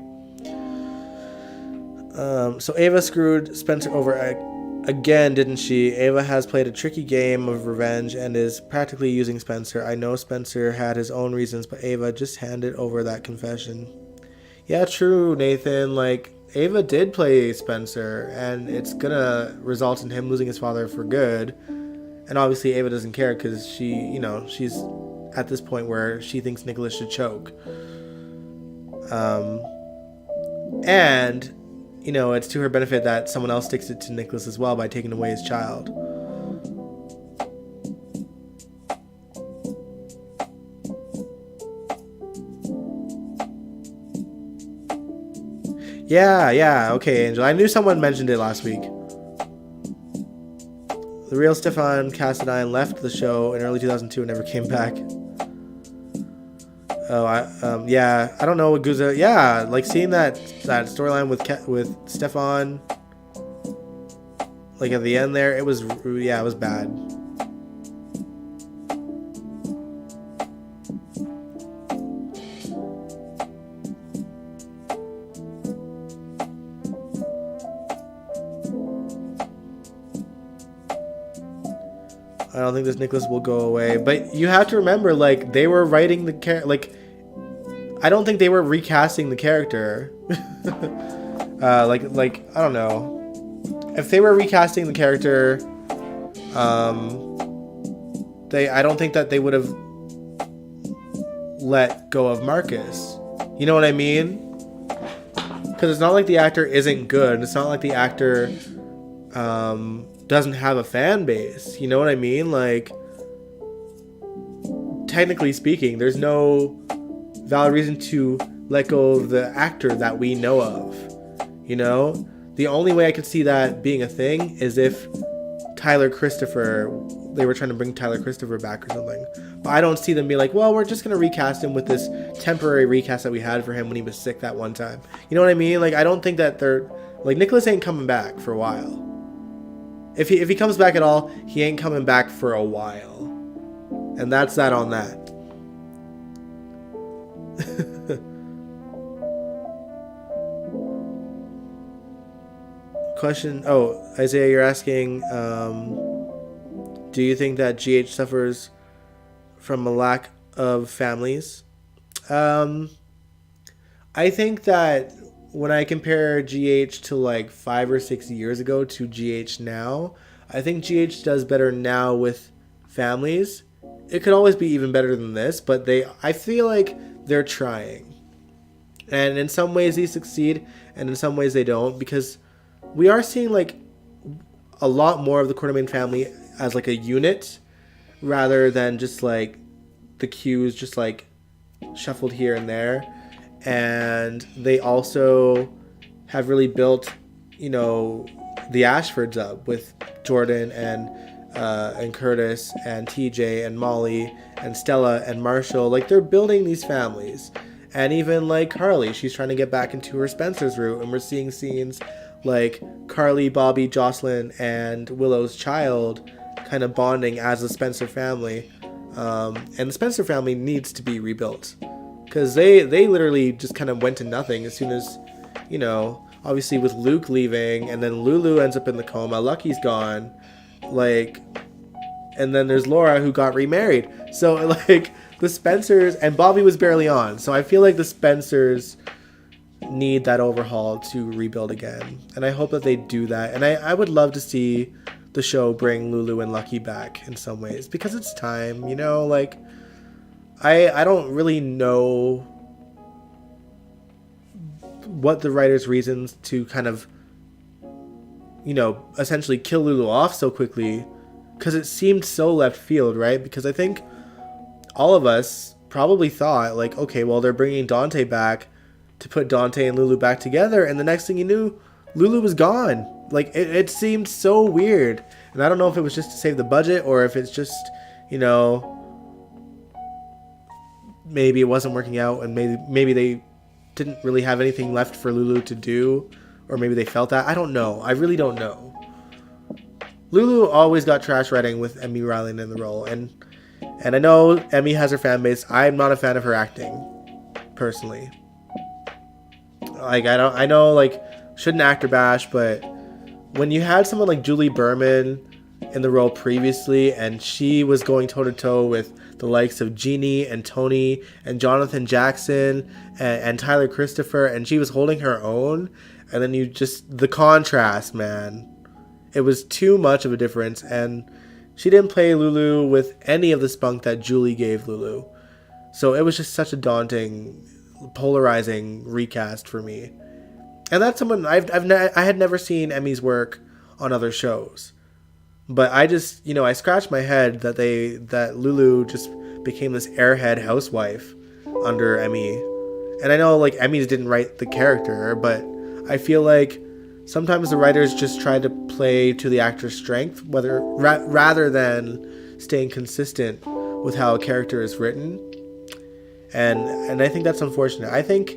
So Ava screwed Spencer over again, didn't she? Ava has played a tricky game of revenge and is practically using Spencer. I know Spencer had his own reasons, but Ava just handed over that confession. Yeah, true, Nathan. Like, Ava did play Spencer, and it's gonna result in him losing his father for good. And obviously Ava doesn't care because she, you know, she's at this point where she thinks Nikolas should choke. And, you know, it's to her benefit that someone else sticks it to Nikolas as well by taking away his child. Yeah, okay, Angel. I knew someone mentioned it last week. The real Stefan Cassadine left the show in early 2002 and never came back. Oh, yeah, I don't know what Guza. Yeah, like seeing that storyline with Stefan, like at the end there, it was bad. I don't think this Nikolas will go away, but you have to remember, like, they were writing the character, like, I don't think they were recasting the character. like, I don't know. If they were recasting the character, I don't think that they would have let go of Marcus. You know what I mean? Because it's not like the actor isn't good. It's not like the actor, doesn't have a fan base. You know what I mean? Like, technically speaking, there's no valid reason to let go of the actor that we know of. You know? The only way I could see that being a thing is if they were trying to bring Tyler Christopher back or something. But I don't see them be like, well, we're just going to recast him with this temporary recast that we had for him when he was sick that one time. You know what I mean? Like, I don't think that like, Nikolas ain't coming back for a while. If he comes back at all, he ain't coming back for a while. And that's that on that. Question. Oh, Isaiah, you're asking, do you think that GH suffers from a lack of families? I think that when I compare GH to like 5 or 6 years ago to GH now, I think GH does better now with families. It could always be even better than this, but I feel like they're trying. And in some ways they succeed, and in some ways they don't, because we are seeing like a lot more of the Quartermain family as like a unit, rather than just like the cues just like shuffled here and there. And they also have really built, you know, the Ashfords up with Jordan and Curtis and TJ and Molly and Stella and Marshall. Like, they're building these families. And even like Carly, she's trying to get back into her Spencer's route, and we're seeing scenes like Carly, Bobby, Jocelyn, and Willow's child kind of bonding as a Spencer family. And the Spencer family needs to be rebuilt. Because they literally just kind of went to nothing as soon as, you know, obviously with Luke leaving, and then Lulu ends up in the coma, Lucky's gone, like, and then there's Laura who got remarried. So, like, the Spencers, and Bobby was barely on, so I feel like the Spencers need that overhaul to rebuild again. And I hope that they do that. And I would love to see the show bring Lulu and Lucky back in some ways, because it's time, you know, like, I don't really know what the writer's reasons to kind of, you know, essentially kill Lulu off so quickly, because it seemed so left field, right? Because I think all of us probably thought, like, okay, well, they're bringing Dante back to put Dante and Lulu back together, and the next thing you knew, Lulu was gone. like it seemed so weird, and I don't know if it was just to save the budget or if it's just, you know, maybe it wasn't working out, and maybe they didn't really have anything left for Lulu to do, or maybe they felt that. I don't know. I really don't know. Lulu always got trash writing with Emmy Ryland in the role, and I know Emmy has her fan base. I'm not a fan of her acting, personally. Like, I know, like, shouldn't actor bash, but when you had someone like Julie Berman in the role previously, and she was going toe-to-toe with the likes of Jeannie and Tony and Jonathan Jackson and Tyler Christopher, and she was holding her own, and then the contrast, man. It was too much of a difference, and she didn't play Lulu with any of the spunk that Julie gave Lulu. So it was just such a daunting, polarizing recast for me. And that's someone I had never seen Emmy's work on other shows. But I just, I scratched my head that Lulu just became this airhead housewife under Emmy. And I know, like, Emmys didn't write the character, but I feel like sometimes the writers just try to play to the actor's strength, rather than staying consistent with how a character is written. And I think that's unfortunate. I think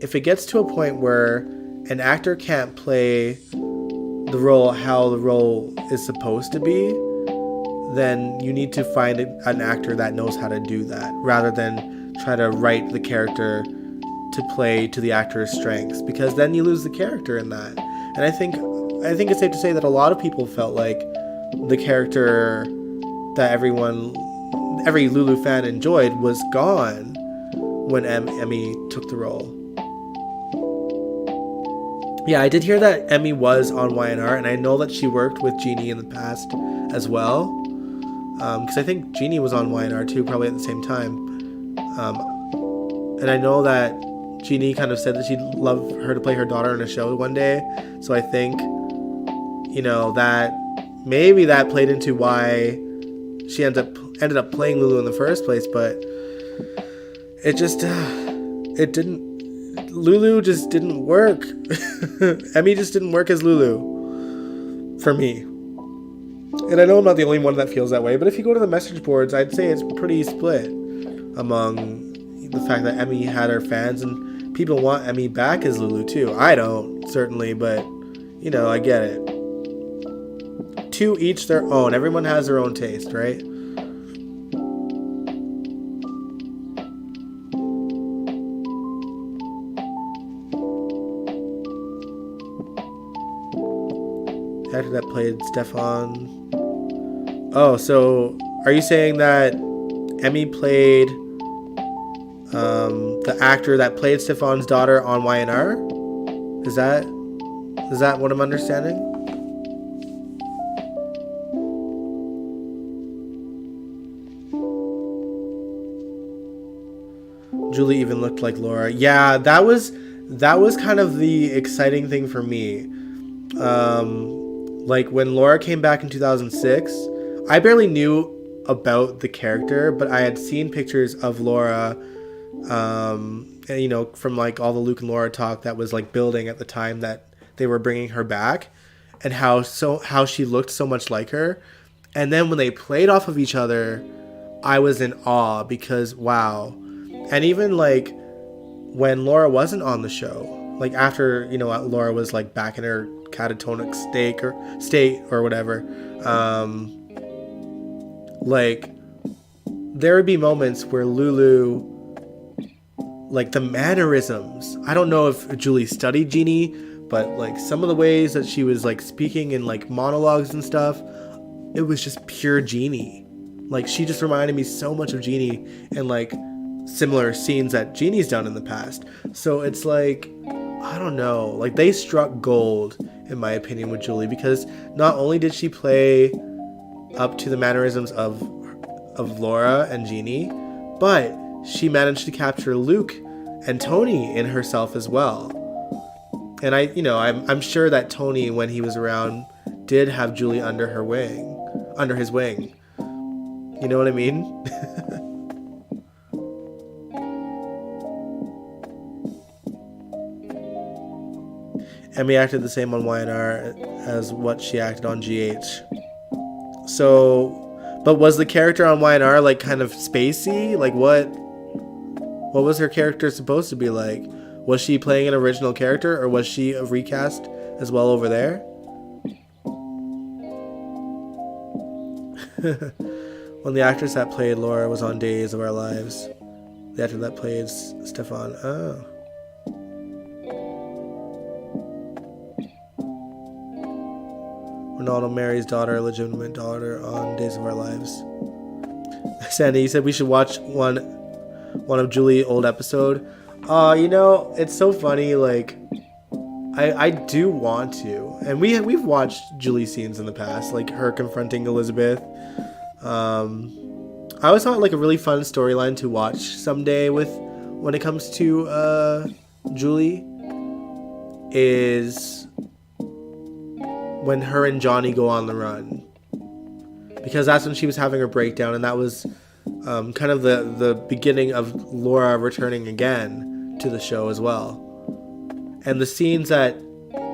if it gets to a point where an actor can't play the role how the role is supposed to be, then you need to find an actor that knows how to do that, rather than try to write the character to play to the actor's strengths, because then you lose the character in that. And I think it's safe to say that a lot of people felt like the character that every Lulu fan enjoyed was gone when Emmy took the role. Yeah, I did hear that Emmy was on YNR, and I know that she worked with Jeannie in the past as well. Because I think Jeannie was on YNR too, probably at the same time. And I know that Jeannie kind of said that she'd love her to play her daughter in a show one day. So I think, that maybe that played into why she ended up playing Lulu in the first place. But Lulu just didn't work. Emmy just didn't work as Lulu for me. And I know I'm not the only one that feels that way, but if you go to the message boards, I'd say it's pretty split among the fact that Emmy had her fans, and people want Emmy back as Lulu too. I don't, certainly, but, I get it. To each their own. Everyone has their own taste, right? The actor that played Stefan. Oh, so are you saying that Emmy played the actor that played Stefan's daughter on YNR? Is that what I'm understanding? Julie even looked like Laura. Yeah, that was kind of the exciting thing for me. Like when Laura came back in 2006, I barely knew about the character, but I had seen pictures of Laura, and, from like all the Luke and Laura talk that was like building at the time that they were bringing her back, and how she looked so much like her. And then when they played off of each other, I was in awe, because wow. And even like when Laura wasn't on the show, like after, Laura was like back in her catatonic state or whatever, like there would be moments where Lulu, like the mannerisms, I don't know if Julie studied Jeannie, but like some of the ways that she was like speaking in like monologues and stuff, it was just pure Jeannie. Like she just reminded me so much of Jeannie and like similar scenes that Jeannie's done in the past. So it's like, I don't know, like they struck gold in my opinion with Julie, because not only did she play up to the mannerisms of Laura and Jeannie, but she managed to capture Luke and Tony in herself as well. And I'm sure that Tony, when he was around, did have Julie under his wing. You know what I mean? Emmy acted the same on YNR as what she acted on GH. So, but was the character on YNR like kind of spacey? Like what was her character supposed to be like? Was she playing an original character, or was she a recast as well over there? When the actress that played Laura was on Days of Our Lives. The actor that played Stefan. Oh. Ronaldo marries daughter, legitimate daughter, on Days of Our Lives. Sandy, you said we should watch one of Julie old episode. You know, it's so funny. Like, I do want to, and we've watched Julie scenes in the past, like her confronting Elizabeth. I always thought like a really fun storyline to watch someday when it comes to Julie is when her and Johnny go on the run, because that's when she was having her breakdown, and that was kind of the beginning of Laura returning again to the show as well. And the scenes that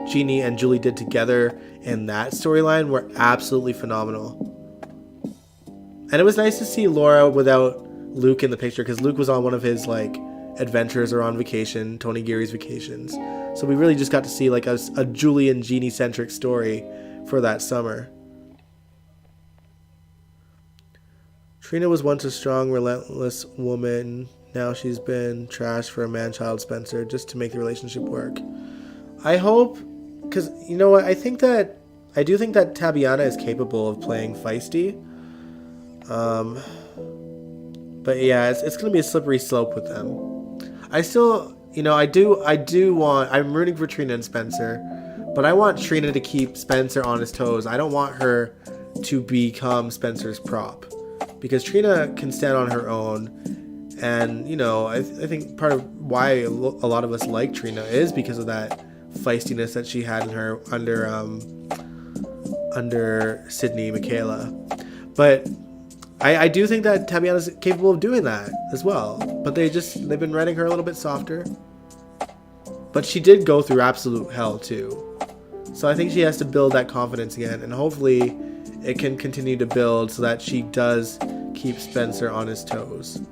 Jeannie and Julie did together in that storyline were absolutely phenomenal. And it was nice to see Laura without Luke in the picture, because Luke was on one of his like adventures or on vacation, Tony Geary's vacations. So we really just got to see like a Julie and Jeannie centric story for that summer. Trina was once a strong, relentless woman. Now she's been trashed for a man-child Spencer just to make the relationship work. I hope, because you know what, I do think that Tabiana is capable of playing feisty. But yeah, it's going to be a slippery slope with them. I still, you know, I'm rooting for Trina and Spencer, but I want Trina to keep Spencer on his toes. I don't want her to become Spencer's prop, because Trina can stand on her own. And, you know, I think part of why a lot of us like Trina is because of that feistiness that she had in her under Sydney Michaela. But I do think that Tabiana's capable of doing that as well. But they've been writing her a little bit softer. But she did go through absolute hell too. So I think she has to build that confidence again, and hopefully it can continue to build so that she does keep Spencer on his toes.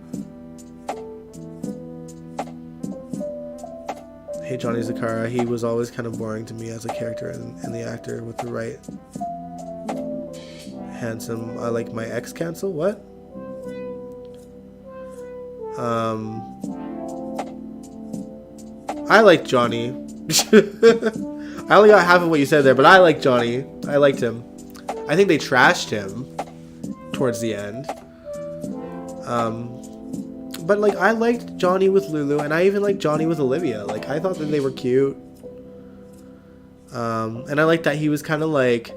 Hey, Johnny Zakara, he was always kind of boring to me as a character and the actor with the right handsome. I like my ex cancel. What? I like Johnny. I only got half of what you said there, but I like Johnny. I liked him. I think they trashed him towards the end. But like, I liked Johnny with Lulu, and I even liked Johnny with Olivia. Like, I thought that they were cute. And I liked that he was kind of like...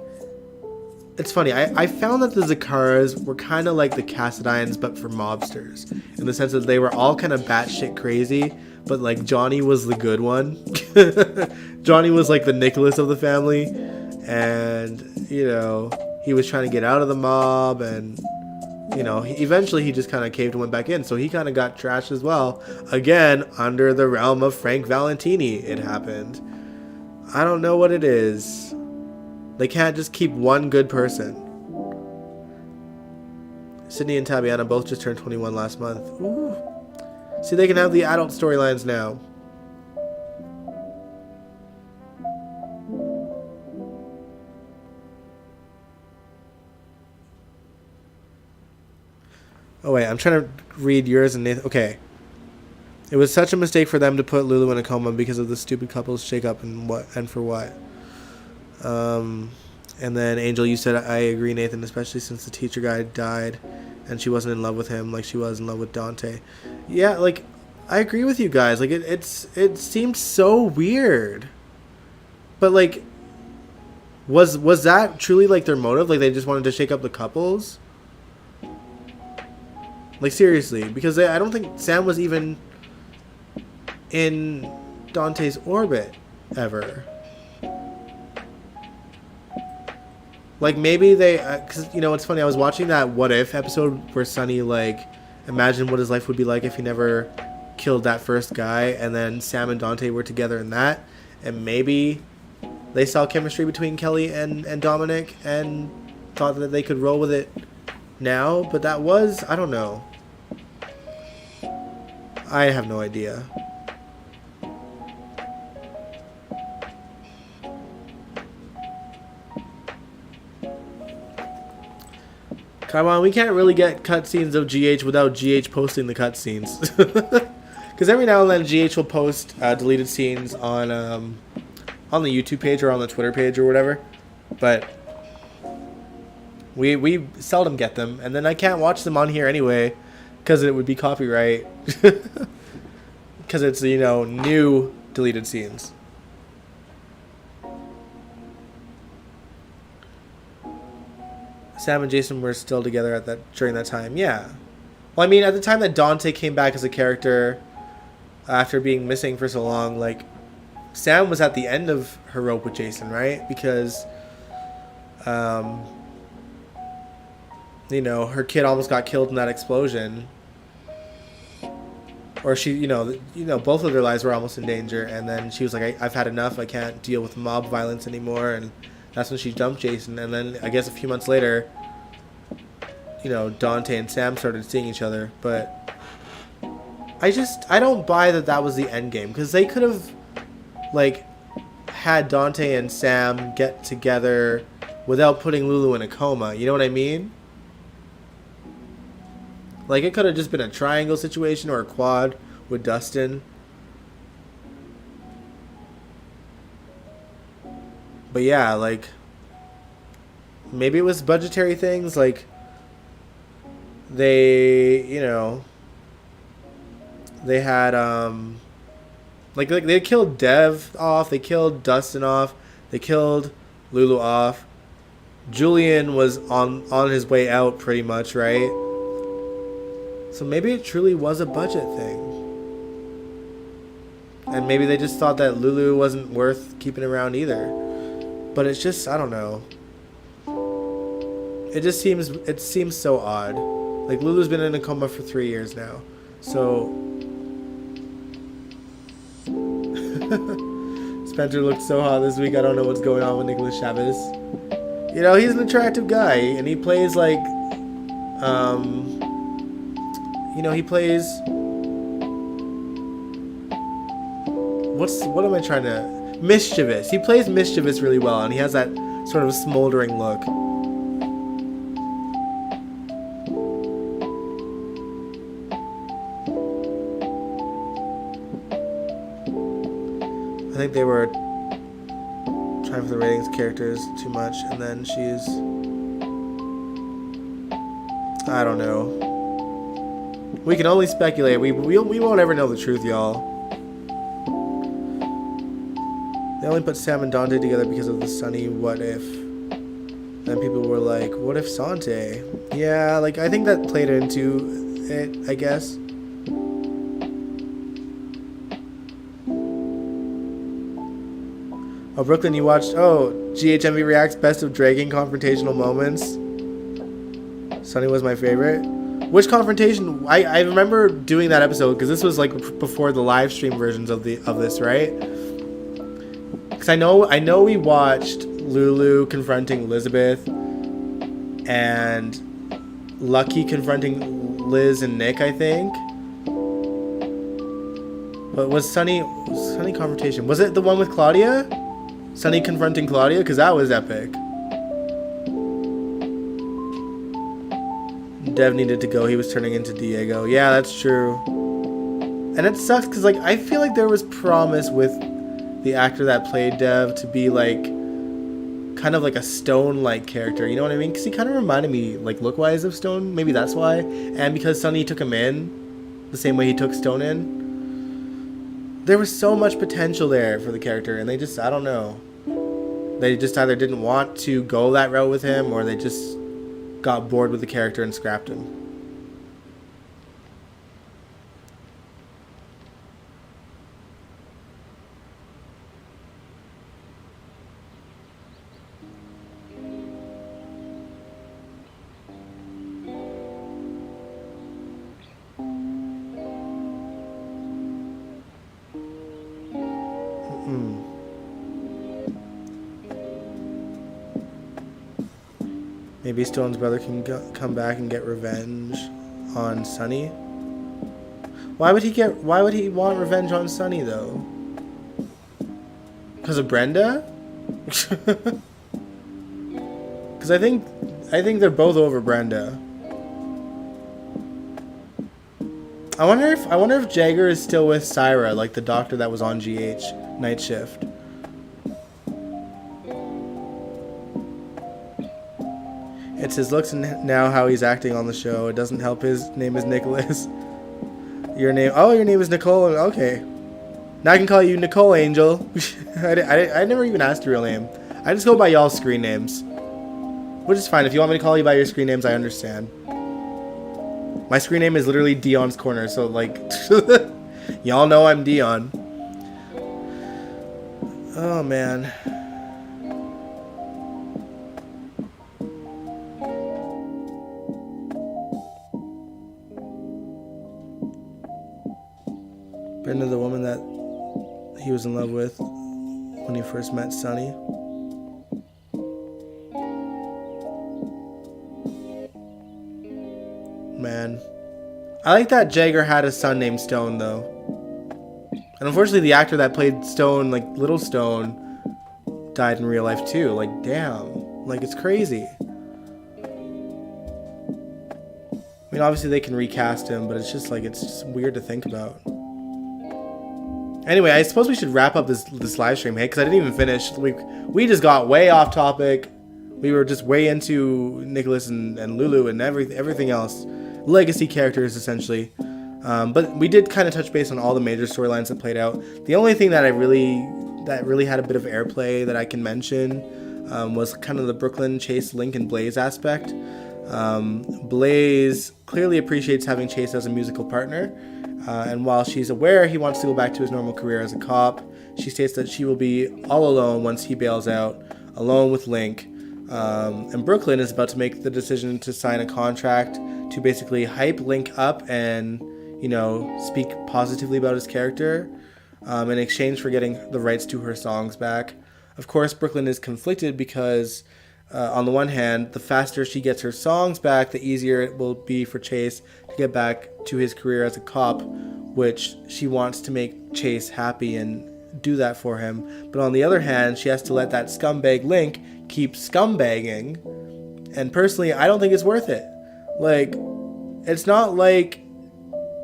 It's funny, I found that the Zakaras were kind of like the Cassadines, but for mobsters. In the sense that they were all kind of batshit crazy, but like Johnny was the good one. Johnny was like the Nikolas of the family. And, you know, he was trying to get out of the mob, and... You know, eventually he just kind of caved and went back in. So he kind of got trashed as well. Again, under the realm of Frank Valentini, it happened. I don't know what it is. They can't just keep one good person. Sydney and Tabiana both just turned 21 last month. Ooh. See, they can have the adult storylines now. Oh wait, I'm trying to read yours and Nathan. Okay. It was such a mistake for them to put Lulu in a coma because of the stupid couples shakeup and for what. And then Angel, you said I agree, Nathan, especially since the teacher guy died and she wasn't in love with him like she was in love with Dante. Yeah, like I agree with you guys. Like it seemed so weird. But like was that truly like their motive? Like they just wanted to shake up the couples? Like, seriously, because I don't think Sam was even in Dante's orbit ever. Like, maybe they... Because, you know, it's funny, I was watching that What If episode where Sonny, like, imagined what his life would be like if he never killed that first guy, and then Sam and Dante were together in that. And maybe they saw chemistry between Kelly and Dominic and thought that they could roll with it now, but that was, I don't know. I have no idea. Come on, we can't really get cutscenes of GH without GH posting the cutscenes. Because every now and then GH will post deleted scenes on the YouTube page or on the Twitter page or whatever. But we seldom get them. And then I can't watch them on here anyway because it would be copyright. Because it's, you know, new deleted scenes. Sam and Jason were still together during that time. Yeah. Well, I mean, at the time that Dante came back as a character after being missing for so long, like, Sam was at the end of her rope with Jason, right? Because, you know, her kid almost got killed in that explosion. Or she, you know, both of their lives were almost in danger. And then she was like, I've had enough. I can't deal with mob violence anymore. And that's when she dumped Jason. And then I guess a few months later, you know, Dante and Sam started seeing each other. But I don't buy that was the end game. Because they could have, like, had Dante and Sam get together without putting Lulu in a coma. You know what I mean? Like, it could have just been a triangle situation or a quad with Dustin. But yeah, like, maybe it was budgetary things. Like, they, you know, they had, like they killed Dev off. They killed Dustin off. They killed Lulu off. Julian was on his way out pretty much, right? So maybe it truly was a budget thing. And maybe they just thought that Lulu wasn't worth keeping around either. But it's just, I don't know. It seems so odd. Like, Lulu's been in a coma for 3 years now. So Spencer looked so hot this week. I don't know what's going on with Nikolas Chavez. You know, he's an attractive guy, and he plays like, you know, he plays. What am I trying to? Mischievous. He plays mischievous really well, and he has that sort of smoldering look. I think they were trying for the ratings characters too much, and then she's, I don't know. We can only speculate. We won't ever know the truth, y'all. They only put Sam and Dante together because of the Sunny what if. And people were like, what if Sante? Yeah, like, I think that played into it, I guess. Oh, Brooklyn, you watched, GHMV Reacts Best of Dragging Confrontational Moments. Sunny was my favorite. Which confrontation? I remember doing that episode because this was like before the live stream versions of this, right? Because I know we watched Lulu confronting Elizabeth and Lucky confronting Liz and Nick, I think. But was Sunny confrontation? Was it the one with Claudia? Sunny confronting Claudia? Because that was epic. Dev needed to go. He was turning into Diego. Yeah, that's true. And it sucks because, like, I feel like there was promise with the actor that played Dev to be, like, kind of like a Stone-like character. You know what I mean? Because he kind of reminded me, like, look-wise of Stone. Maybe that's why. And because Sunny took him in the same way he took Stone in. There was so much potential there for the character. And they just, I don't know. They just either didn't want to go that route with him or they just got bored with the character and scrapped him. Maybe Stone's brother can come back and get revenge on Sunny. Why would he want revenge on Sunny though? Because of Brenda? Because I think they're both over Brenda. I wonder if Jagger is still with Syra, like the doctor that was on GH night shift. It's his looks and now how he's acting on the show. It doesn't help his name is Nikolas. Your name is Nicole. Okay. Now I can call you Nicole Angel. I never even asked your real name. I just go by y'all's screen names. Which is fine. If you want me to call you by your screen names, I understand. My screen name is literally Dion's Corner, so like y'all know I'm Dion. Oh man. Brenda, the woman that he was in love with when he first met Sunny. Man. I like that Jagger had a son named Stone, though. And unfortunately, the actor that played Stone, like Little Stone, died in real life, too. Like, damn. Like, it's crazy. I mean, obviously, they can recast him, but it's just, like, it's just weird to think about. Anyway, I suppose we should wrap up this live stream, hey? Because I didn't even finish. We just got way off topic. We were just way into Nikolas and Lulu and everything else. Legacy characters, essentially. But we did kind of touch base on all the major storylines that played out. The only thing that really had a bit of airplay that I can mention was kind of the Brooklyn, Chase, Link, and Blaze aspect. Blaze clearly appreciates having Chase as a musical partner. And while she's aware he wants to go back to his normal career as a cop, she states that she will be all alone once he bails out, alone with Link. And Brooklyn is about to make the decision to sign a contract to basically hype Link up and, you know, speak positively about his character in exchange for getting the rights to her songs back. Of course, Brooklyn is conflicted because, on the one hand, the faster she gets her songs back, the easier it will be for Chase to get back to his career as a cop, which she wants to make Chase happy and do that for him. But on the other hand, she has to let that scumbag Link keep scumbagging. And personally, I don't think it's worth it. Like, it's not like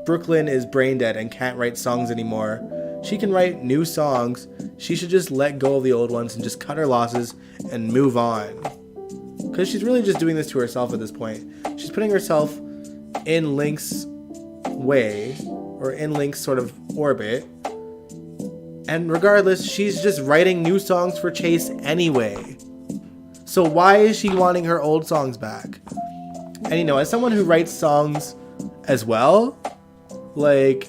Brooklyn is brain dead and can't write songs anymore. She can write new songs. She should just let go of the old ones and just cut her losses and move on. Because she's really just doing this to herself at this point. She's putting herself in Link's way, or in Link's sort of orbit. And regardless, she's just writing new songs for Chase anyway. So why is she wanting her old songs back? And you know, as someone who writes songs as well, like,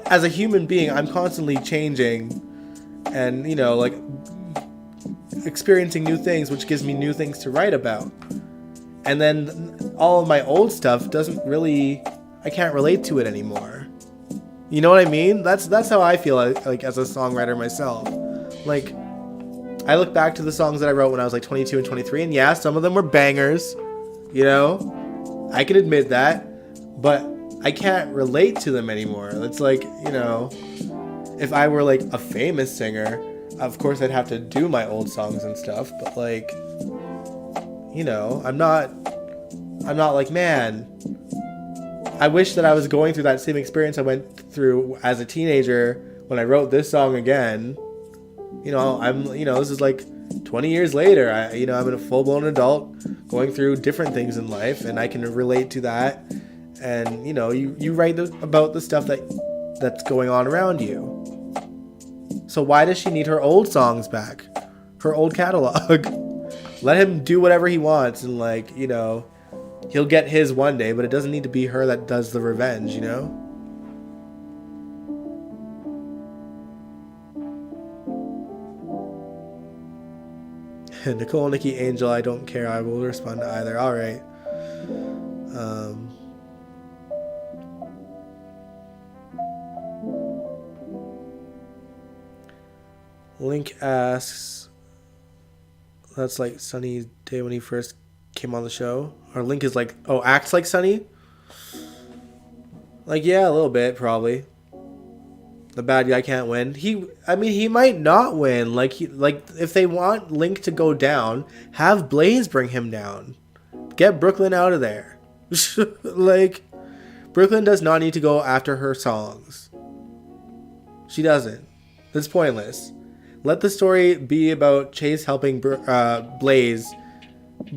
as a human being, I'm constantly changing and, you know, like, experiencing new things, which gives me new things to write about. And then all of my old stuff doesn't really, I can't relate to it anymore. You know what I mean? That's how I feel like as a songwriter myself. Like, I look back to the songs that I wrote when I was like 22 and 23, and yeah, some of them were bangers, you know? I can admit that, but I can't relate to them anymore. It's like, you know, if I were like a famous singer, of course I'd have to do my old songs and stuff, but like, you know, I'm not like, man, I wish that I was going through that same experience I went through as a teenager when I wrote this song again. You know, this is like 20 years later. I'm a full-blown adult going through different things in life, and I can relate to that. And, you know, you write about the stuff that's going on around you. So why does she need her old songs back? Her old catalog? Let him do whatever he wants, and, like, you know, he'll get his one day, but it doesn't need to be her that does the revenge, you know? Nicole, Nikki, Angel, I don't care. I will respond to either. All right. Link asks, that's like Sunny's day when he first came on the show. Or Link is like, oh, acts like Sunny? Like, yeah, a little bit, probably. The bad guy can't win. He might not win. Like, if they want Link to go down, have Blaze bring him down. Get Brooklyn out of there. Like, Brooklyn does not need to go after her songs. She doesn't. It's pointless. Let the story be about Chase helping Blaze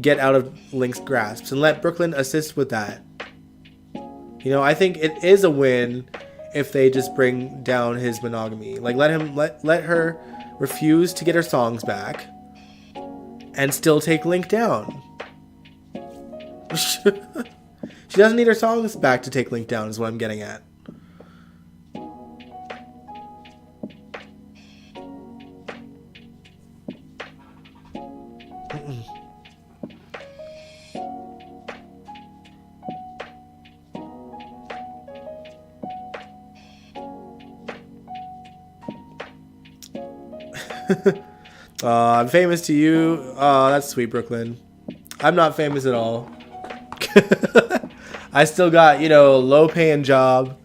get out of Link's grasp, and let Brooklyn assist with that. You know, I think it is a win if they just bring down his monogamy. Like, let her refuse to get her songs back and still take Link down. She doesn't need her songs back to take Link down, is what I'm getting at. I'm famous to you. Oh, that's sweet, Brooklyn. I'm not famous at all. I still got, low paying job,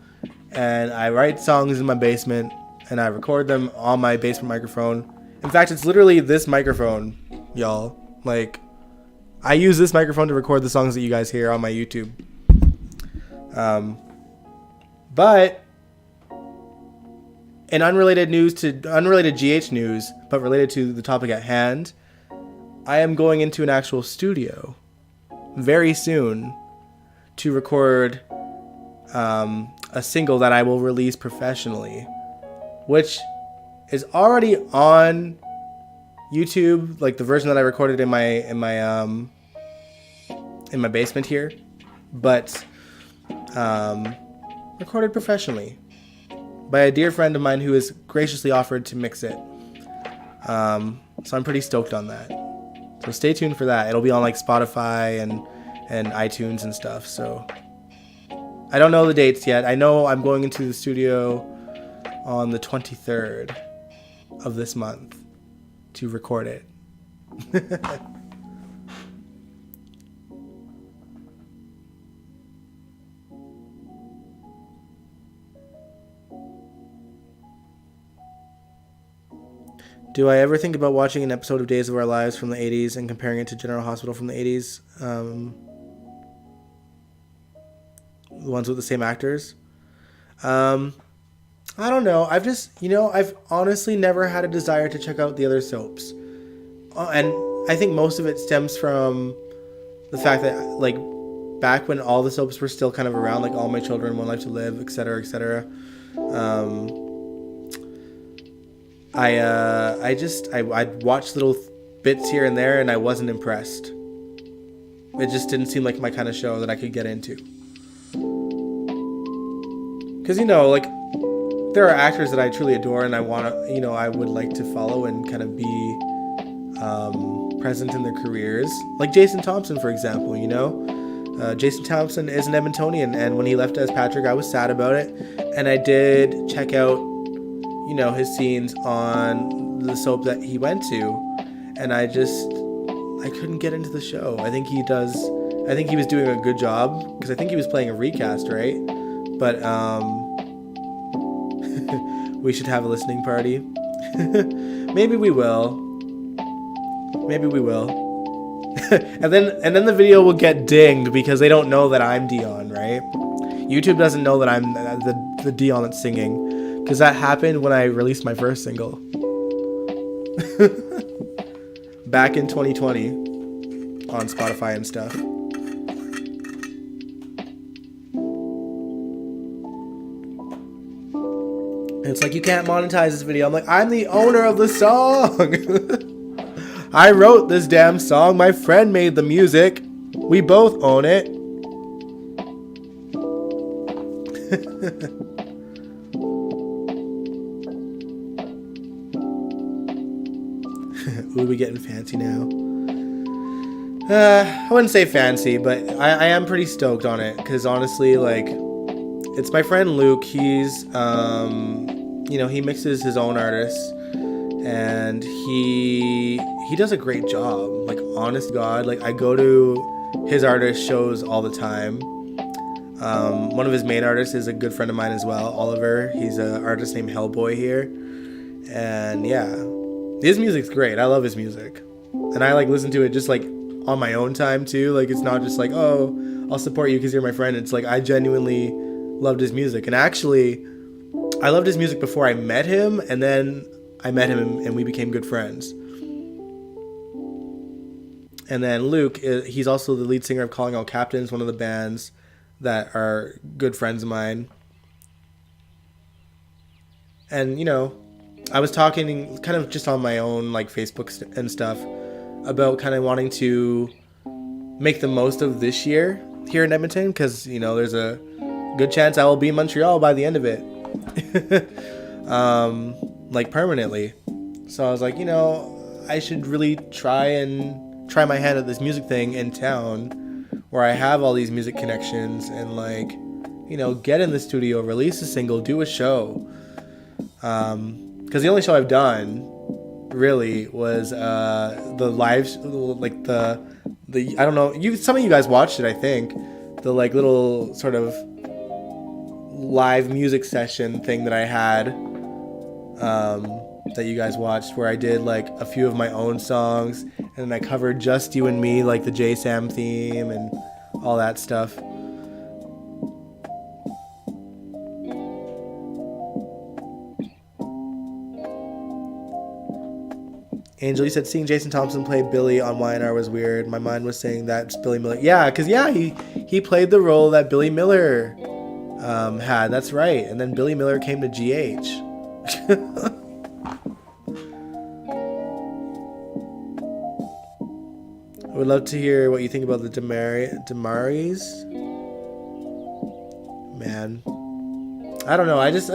and I write songs in my basement, and I record them on my basement microphone. In fact, it's literally this microphone, y'all. Like, I use this microphone to record the songs that you guys hear on my YouTube. But in unrelated GH news, but related to the topic at hand, I am going into an actual studio very soon to record a single that I will release professionally, which is already on YouTube, like the version that I recorded in my basement here, but recorded professionally by a dear friend of mine who has graciously offered to mix it. So I'm pretty stoked on that. So stay tuned for that. It'll be on like Spotify and iTunes and stuff. So I don't know the dates yet. I know I'm going into the studio on the 23rd of this month to record it. Do I ever think about watching an episode of Days of Our Lives from the 80s and comparing it to General Hospital from the 80s? The ones with the same actors? I don't know. I've honestly never had a desire to check out the other soaps. And I think most of it stems from the fact that, like, back when all the soaps were still kind of around, like All My Children, One Life to Live, etc., etc., I'd watch little bits here and there, and I wasn't impressed. It just didn't seem like my kind of show that I could get into. Because, like, there are actors that I truly adore, and I would like to follow and kind of be present in their careers. Like Jason Thompson, for example, Jason Thompson is an Edmontonian, and when he left as Patrick, I was sad about it. And I did check out his scenes on the soap that he went to, and I couldn't get into the show. I think he was doing a good job, because I think he was playing a recast, right? But we should have a listening party. Maybe we will. and then the video will get dinged because they don't know that I'm Dion, right? YouTube doesn't know that I'm the Dion that's singing. Because that happened when I released my first single. Back in 2020. On Spotify and stuff. And it's like, you can't monetize this video. I'm like, I'm the owner of the song. I wrote this damn song. My friend made the music. We both own it. Ooh, we getting fancy now. I wouldn't say fancy, but I am pretty stoked on it, because honestly, like, it's my friend Luke. He's, he mixes his own artists, and he does a great job. Like, honest to God, like I go to his artist shows all the time. One of his main artists is a good friend of mine as well, Oliver. He's an artist named Hellboy here, and yeah, his music's great. I love his music, and I like listen to it just like on my own time too. Like, it's not just like, oh, I'll support you because you're my friend. It's like I genuinely loved his music, and actually I loved his music before I met him, and then I met him and we became good friends. And then Luke, he's also the lead singer of Calling All Captains, one of the bands that are good friends of mine. And, you know, I was talking kind of just on my own, like, Facebook and stuff, about kind of wanting to make the most of this year here in Edmonton, because, you know, there's a good chance I will be in Montreal by the end of it. Like, permanently. So I was like, you know, I should really try my hand at this music thing in town where I have all these music connections, and, like, you know, get in the studio, release a single, do a show. Because the only show I've done really was the live, like the I don't know, some of you guys watched it, I think, the like little sort of live music session thing that I had, that you guys watched, where I did like a few of my own songs, and then I covered Just You and Me, like the J-Sam theme and all that stuff. Angel, you said seeing Jason Thompson play Billy on Y&R was weird. My mind was saying that's Billy Miller. Yeah, because he played the role that Billy Miller had. That's right. And then Billy Miller came to GH. I would love to hear what you think about the Damaris. Man, I don't know. I just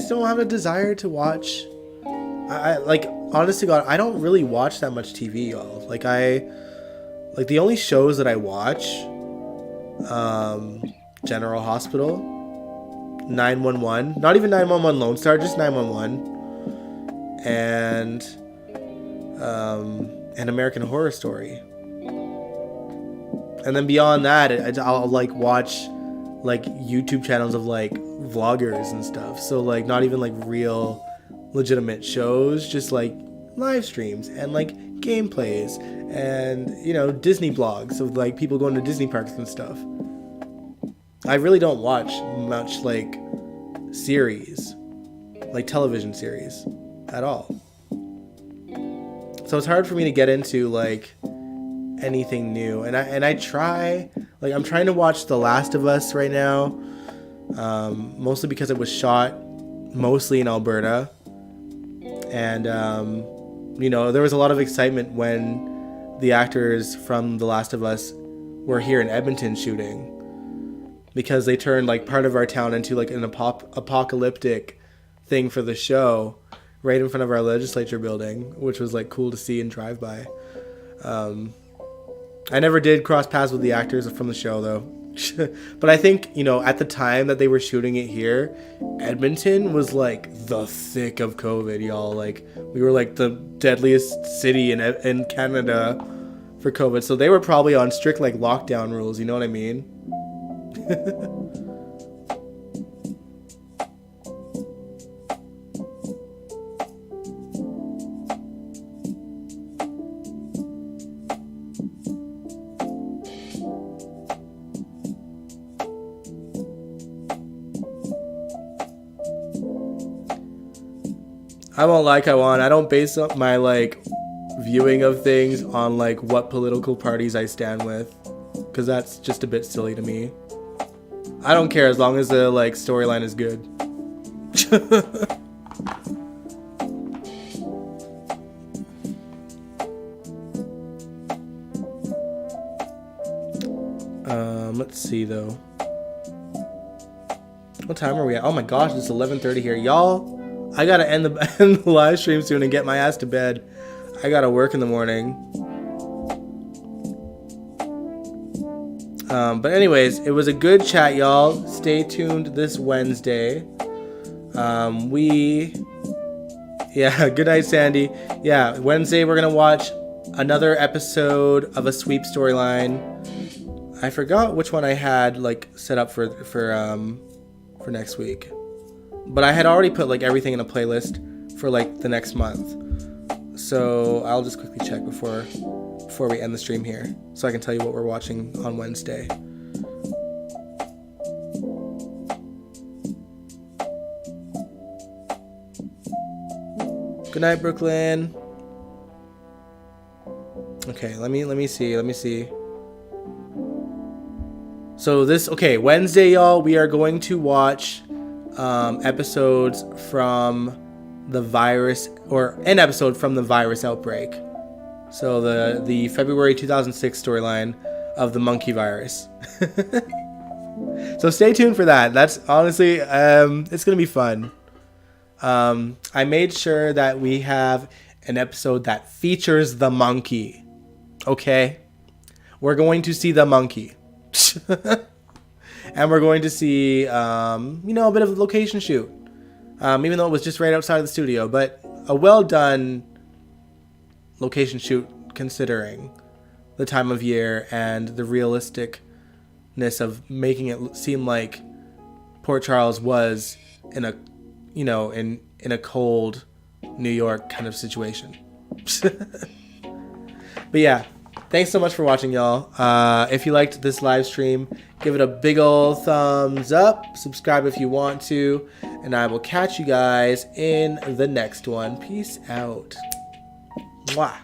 don't have a desire to watch. I like, honest to God, I don't really watch that much TV, y'all. Like, the only shows that I watch, General Hospital, 911, not even 911 Lone Star, just 911, and an American Horror Story. And then beyond that, I'll like watch like YouTube channels of like vloggers and stuff. So like not even like real legitimate shows, just like live streams and like gameplays and, you know, Disney blogs of like people going to Disney parks and stuff. I really don't watch much like series, like television series at all. So it's hard for me to get into like anything new, and I try, like, I'm trying to watch The Last of Us right now, mostly because it was shot mostly in Alberta, and you know, there was a lot of excitement when the actors from The Last of Us were here in Edmonton shooting, because they turned like part of our town into like an apocalyptic thing for the show right in front of our legislature building, which was like cool to see and drive by. I never did cross paths with the actors from the show though. But I think, you know, at the time that they were shooting it here, Edmonton was like the thick of COVID, y'all. Like, we were like the deadliest city in Canada for COVID. So they were probably on strict like lockdown rules, you know what I mean? I won't lie, Kaiwan. I don't base up my like viewing of things on like what political parties I stand with, because that's just a bit silly to me. I don't care as long as the like storyline is good. Let's see though. What time are we at? Oh my gosh, it's 11:30 here, y'all. I gotta end the live stream soon and get my ass to bed. I gotta work in the morning. But anyways, it was a good chat, y'all. Stay tuned this Wednesday. Yeah, good night, Sandy. Yeah, Wednesday we're gonna watch another episode of a sweep storyline. I forgot which one I had like set up for next week, but I had already put like everything in a playlist for like the next month. So I'll just quickly check before we end the stream here, so I can tell you what we're watching on Wednesday. Good night, Brooklyn. Okay, let me see. So Wednesday, y'all, we are going to watch episodes from the virus, or an episode from the virus outbreak. So the February 2006 storyline of the monkey virus. So stay tuned for that. That's honestly, it's gonna be fun. I made sure that we have an episode that features the monkey. Okay, we're going to see the monkey. And we're going to see, a bit of a location shoot. Even though it was just right outside of the studio, but a well done location shoot considering the time of year and the realisticness of making it seem like Port Charles was in a, in a cold New York kind of situation. But yeah, thanks so much for watching, y'all. If you liked this live stream, give it a big old thumbs up. Subscribe if you want to. And I will catch you guys in the next one. Peace out. Mwah.